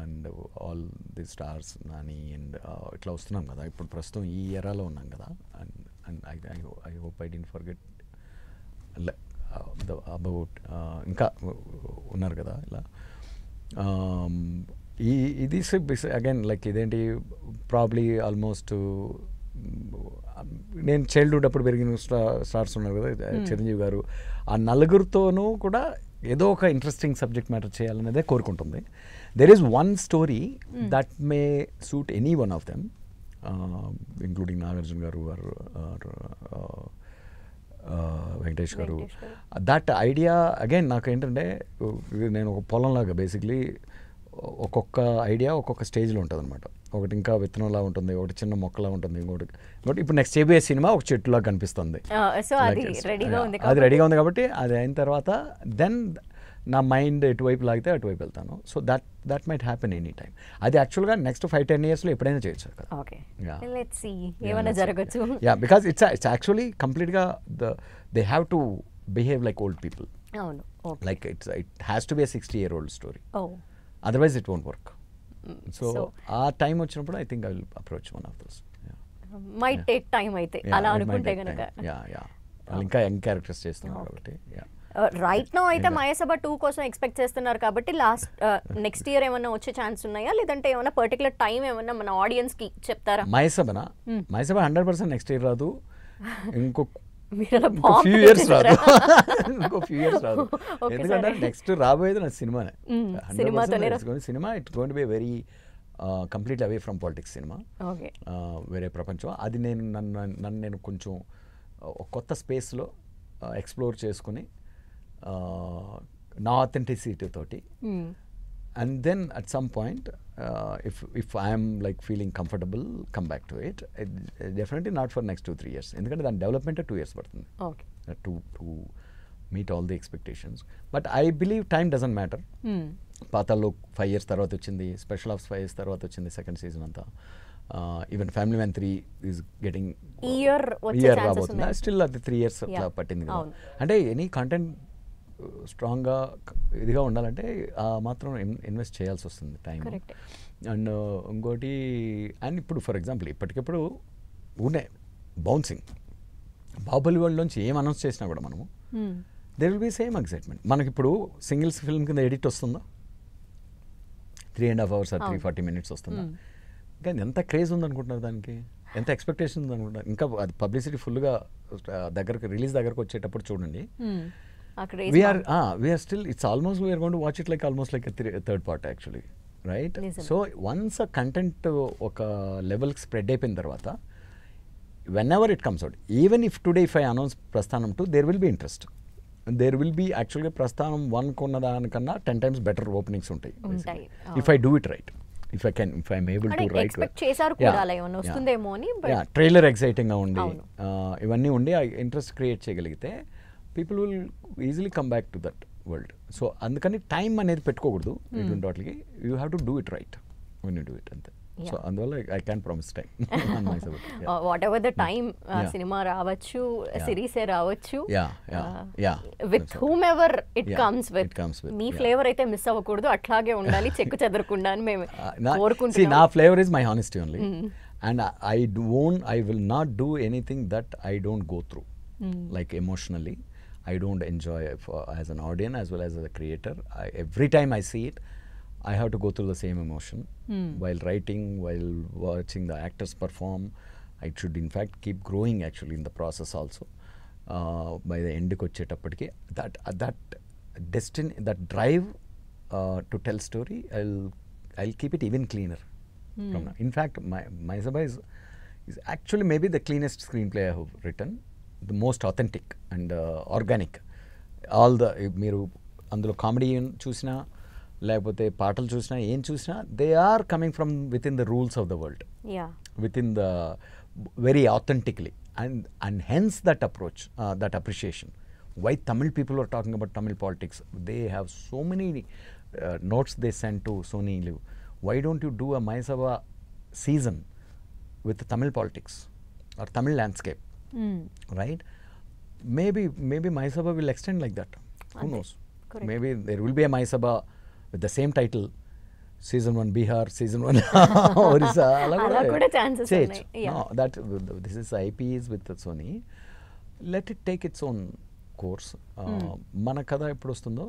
and all these stars, Nani and itla vastunam kada. Ippudu prastham ee era lo unnam kada, and I hope I didn't forget about ఇంకా ఉన్నారు కదా ఇలా. ఇది again like ఇదేంటి probably almost నేను childhood అప్పుడు పెరిగిన stars ఉన్నారు కదా, చిరంజీవి గారు. ఆ నలుగురితోనూ కూడా ఏదో ఒక ఇంట్రెస్టింగ్ సబ్జెక్ట్ మ్యాటర్ చేయాలనేదే కోరుకుంటుంది. there is one story that may suit any one of them, including Nagarjuna garu or Venkatesh గారు. దట్ ఐడియా అగైన్ నాకు ఏంటంటే, నేను ఒక పొలంలాగా బేసిక్లీ ఒక్కొక్క ఐడియా ఒక్కొక్క స్టేజ్లో ఉంటుంది అనమాట. ఒకటి ఇంకా విత్తనంలా ఉంటుంది, ఒకటి చిన్న మొక్కలా ఉంటుంది, ఇంకోటి ఇప్పుడు నెక్స్ట్ చేయబోయే సినిమా ఒక చెట్టులా కనిపిస్తుంది. అది రెడీగా ఉంది కాబట్టి అది అయిన తర్వాత దెన్ నా మైండ్ ఎటువైపు లాగితే అటువైపు వెళ్తాను. So that might happen any time. అది యాక్చువల్గా నెక్స్ట్ 5-10 yearsలో ఎప్పుడైనా చేయొచ్చు కదా. యా, బికాస్ ఇట్స్ యాక్చువల్లీ కంప్లీట్గా they have to behave like old people. Like it has to B a 60-year-old story, otherwise it won't work. So ఆ time వచ్చినప్పుడు I think I will approach one of those. Might take time అయితే అలా అనుకుంటే గనుక. ఇంకా young characters చేస్తున్నారు కాబట్టి. Right no అయితే మాయాసభ 2 కోసం ఎక్స్పెక్ట్ చేస్తున్నారు కాబట్టి నెక్స్ట్ ఇయర్ ఏమన్నా వచ్చే ఛాన్స్ ఉన్నాయా, లేదంటే ఏమన్నా పర్టికులర్ టైం ఏమన్నా మన ఆడియన్స్ కి చెప్తారా? మాయాసభ 100% నెక్స్ట్ ఇయర్ రాదు, ఇంకో ఫ్యూ ఇయర్స్ రాదు. ఎందుకంటే నెక్స్ట్ రాబోయేది నా సినిమానే. Cinema it's going to be very completely away from politics cinema. వేరే ప్రపంచం అది. నన్ను నేను కొంచెం కొత్త స్పేస్లో ఎక్స్ప్లోర్ చేసుకుని నా ఆథెంటిసిటీ తోటి, and then at some point if I am like feeling comfortable, come back to it. Definitely not for next 2-3 years. ఎందుకంటే దాని డెవలప్మెంట్ 2 years పడుతుంది to meet all the expectations. But I believe time doesn't matter. పాతాల్లో 5 years తర్వాత వచ్చింది, special offs 5 years తర్వాత వచ్చింది second season అంతా. Even family man 3 is getting year రాబోతుంది. Still అది 3 years అట్లా పట్టింది కదా. అంటే ఎనీ కంటెంట్ స్ట్రాంగ్గా ఇదిగా ఉండాలంటే మాత్రం ఇన్వెస్ట్ చేయాల్సి వస్తుంది టైం. అండ్ ఇంకోటి, అండ్ ఇప్పుడు ఫర్ ఎగ్జాంపుల్ ఇప్పటికిప్పుడు ఉన్నాయి బౌన్సింగ్. బాహుబలి వరల్డ్లోంచి ఏం అనౌన్స్ చేసినా కూడా మనము there will be same excitement. మనకి ఇప్పుడు సింగిల్స్ ఫిల్మ్ కింద ఎడిట్ వస్తుందా, 3.5 hours 340 minutes వస్తుందా? కానీ ఎంత క్రేజ్ ఉందనుకుంటున్నారు దానికి, ఎంత ఎక్స్పెక్టేషన్ ఉందనుకుంటున్నారు. ఇంకా అది పబ్లిసిటీ ఫుల్గా దగ్గరకు రిలీజ్ దగ్గరకు వచ్చేటప్పుడు చూడండి. We are still, it's almost, we are going to watch it like almost like a third part actually, right? So once a content oka level spread అయిపోయిన తర్వాత, whenever it comes out, even if today if I announce Prasthanam 2, there will be interest. There will be actually Prasthanam 1 కొన్న దానికన్నా 10 times better openings ఉంటాయి if I do it right. If I'm able to write. Expect చేశారు కూడా అలా ఏమన్నా వస్తుందేమో అని. Trailer ఎక్సైటింగ్గా ఉండి ఇవన్నీ ఉండి ఇంట్రెస్ట్ క్రియేట్ చేయగలిగితే people will easily come back to that world. So అందుకని టైం అనేది పెట్టుకోకూడదు ఇటువంటి వాటికి. You have to do it right when you do it అంతే. సో అందువల్ల I can promise time. What ever the time cinema రావచ్చు, సిరీసే రావచ్చు, with whom ever it comes with, me flavour అయితే మిస్ అవ్వకూడదు, అట్లాగే ఉండాలి, చెక్కు చెదరకుండా అని మేము కోరుకుంటున్నాం. నా flavour is my honesty only, and I will not do anything that I don't go through, like emotionally. I don't enjoy it as an audience as well as a creator. Every time I see it, I have to go through the same emotion while writing, while watching the actors perform. I should in fact keep growing actually in the process also. By the end kochettappatiki that destiny, that drive to tell story, I'll keep it even cleaner from now. In fact, Maisabha is actually maybe the cleanest screenplay I have written, the most authentic and organic. All the మీరు అందులో comedy చూసినా లేకపోతే పాటలు చూసినా ఏం చూసినా they are coming from within the rules of the world, within the very authentically, and hence that approach, that appreciation. Why Tamil people are talking about Tamil politics? They have so many notes they send to Sony Live. Why don't you do a Maisabha season with Tamil politics or Tamil landscape? Right? Maybe Maisabha will extend like that. Who knows? Correct. Maybe there will be a Maisabha with the same title, season 1 Bihar, season 1 Orissa. Ala kuda chances unnai. No, that this is IPs with Sony. Let it take its own course. Mana kada eppudu vastundo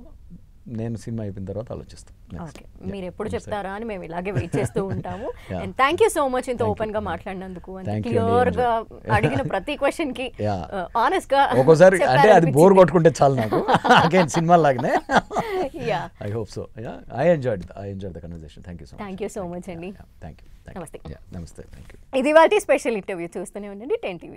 నేను cinema అయిపోయిన తర్వాత ఆలోచిస్తాను. Okay, మీరు ఎప్పుడు చెప్తారా అని మేము ఇలాగే వెయిట్ చేస్తూ ఉంటాము. And thank you so much ఇంత ఓపెన్ గా మాట్లాడినందుకు, క్లియర్ గా అడిగిన ప్రతి క్వశ్చన్ కి ఆనెస్ట్ గా. ఒక్కోసారి అంటే అది బోర్ కొట్టుకుంటే చాలు నాకు అగైన్ సినిమా లాగానే. I hope so. I enjoyed the conversation. Thank you so much అండి. Thank you. Namaste. Namaste. Thank you. ఇది వాటి స్పెషల్ ఇంటర్వ్యూ. చూస్తూనే ఉండండి 10 TV.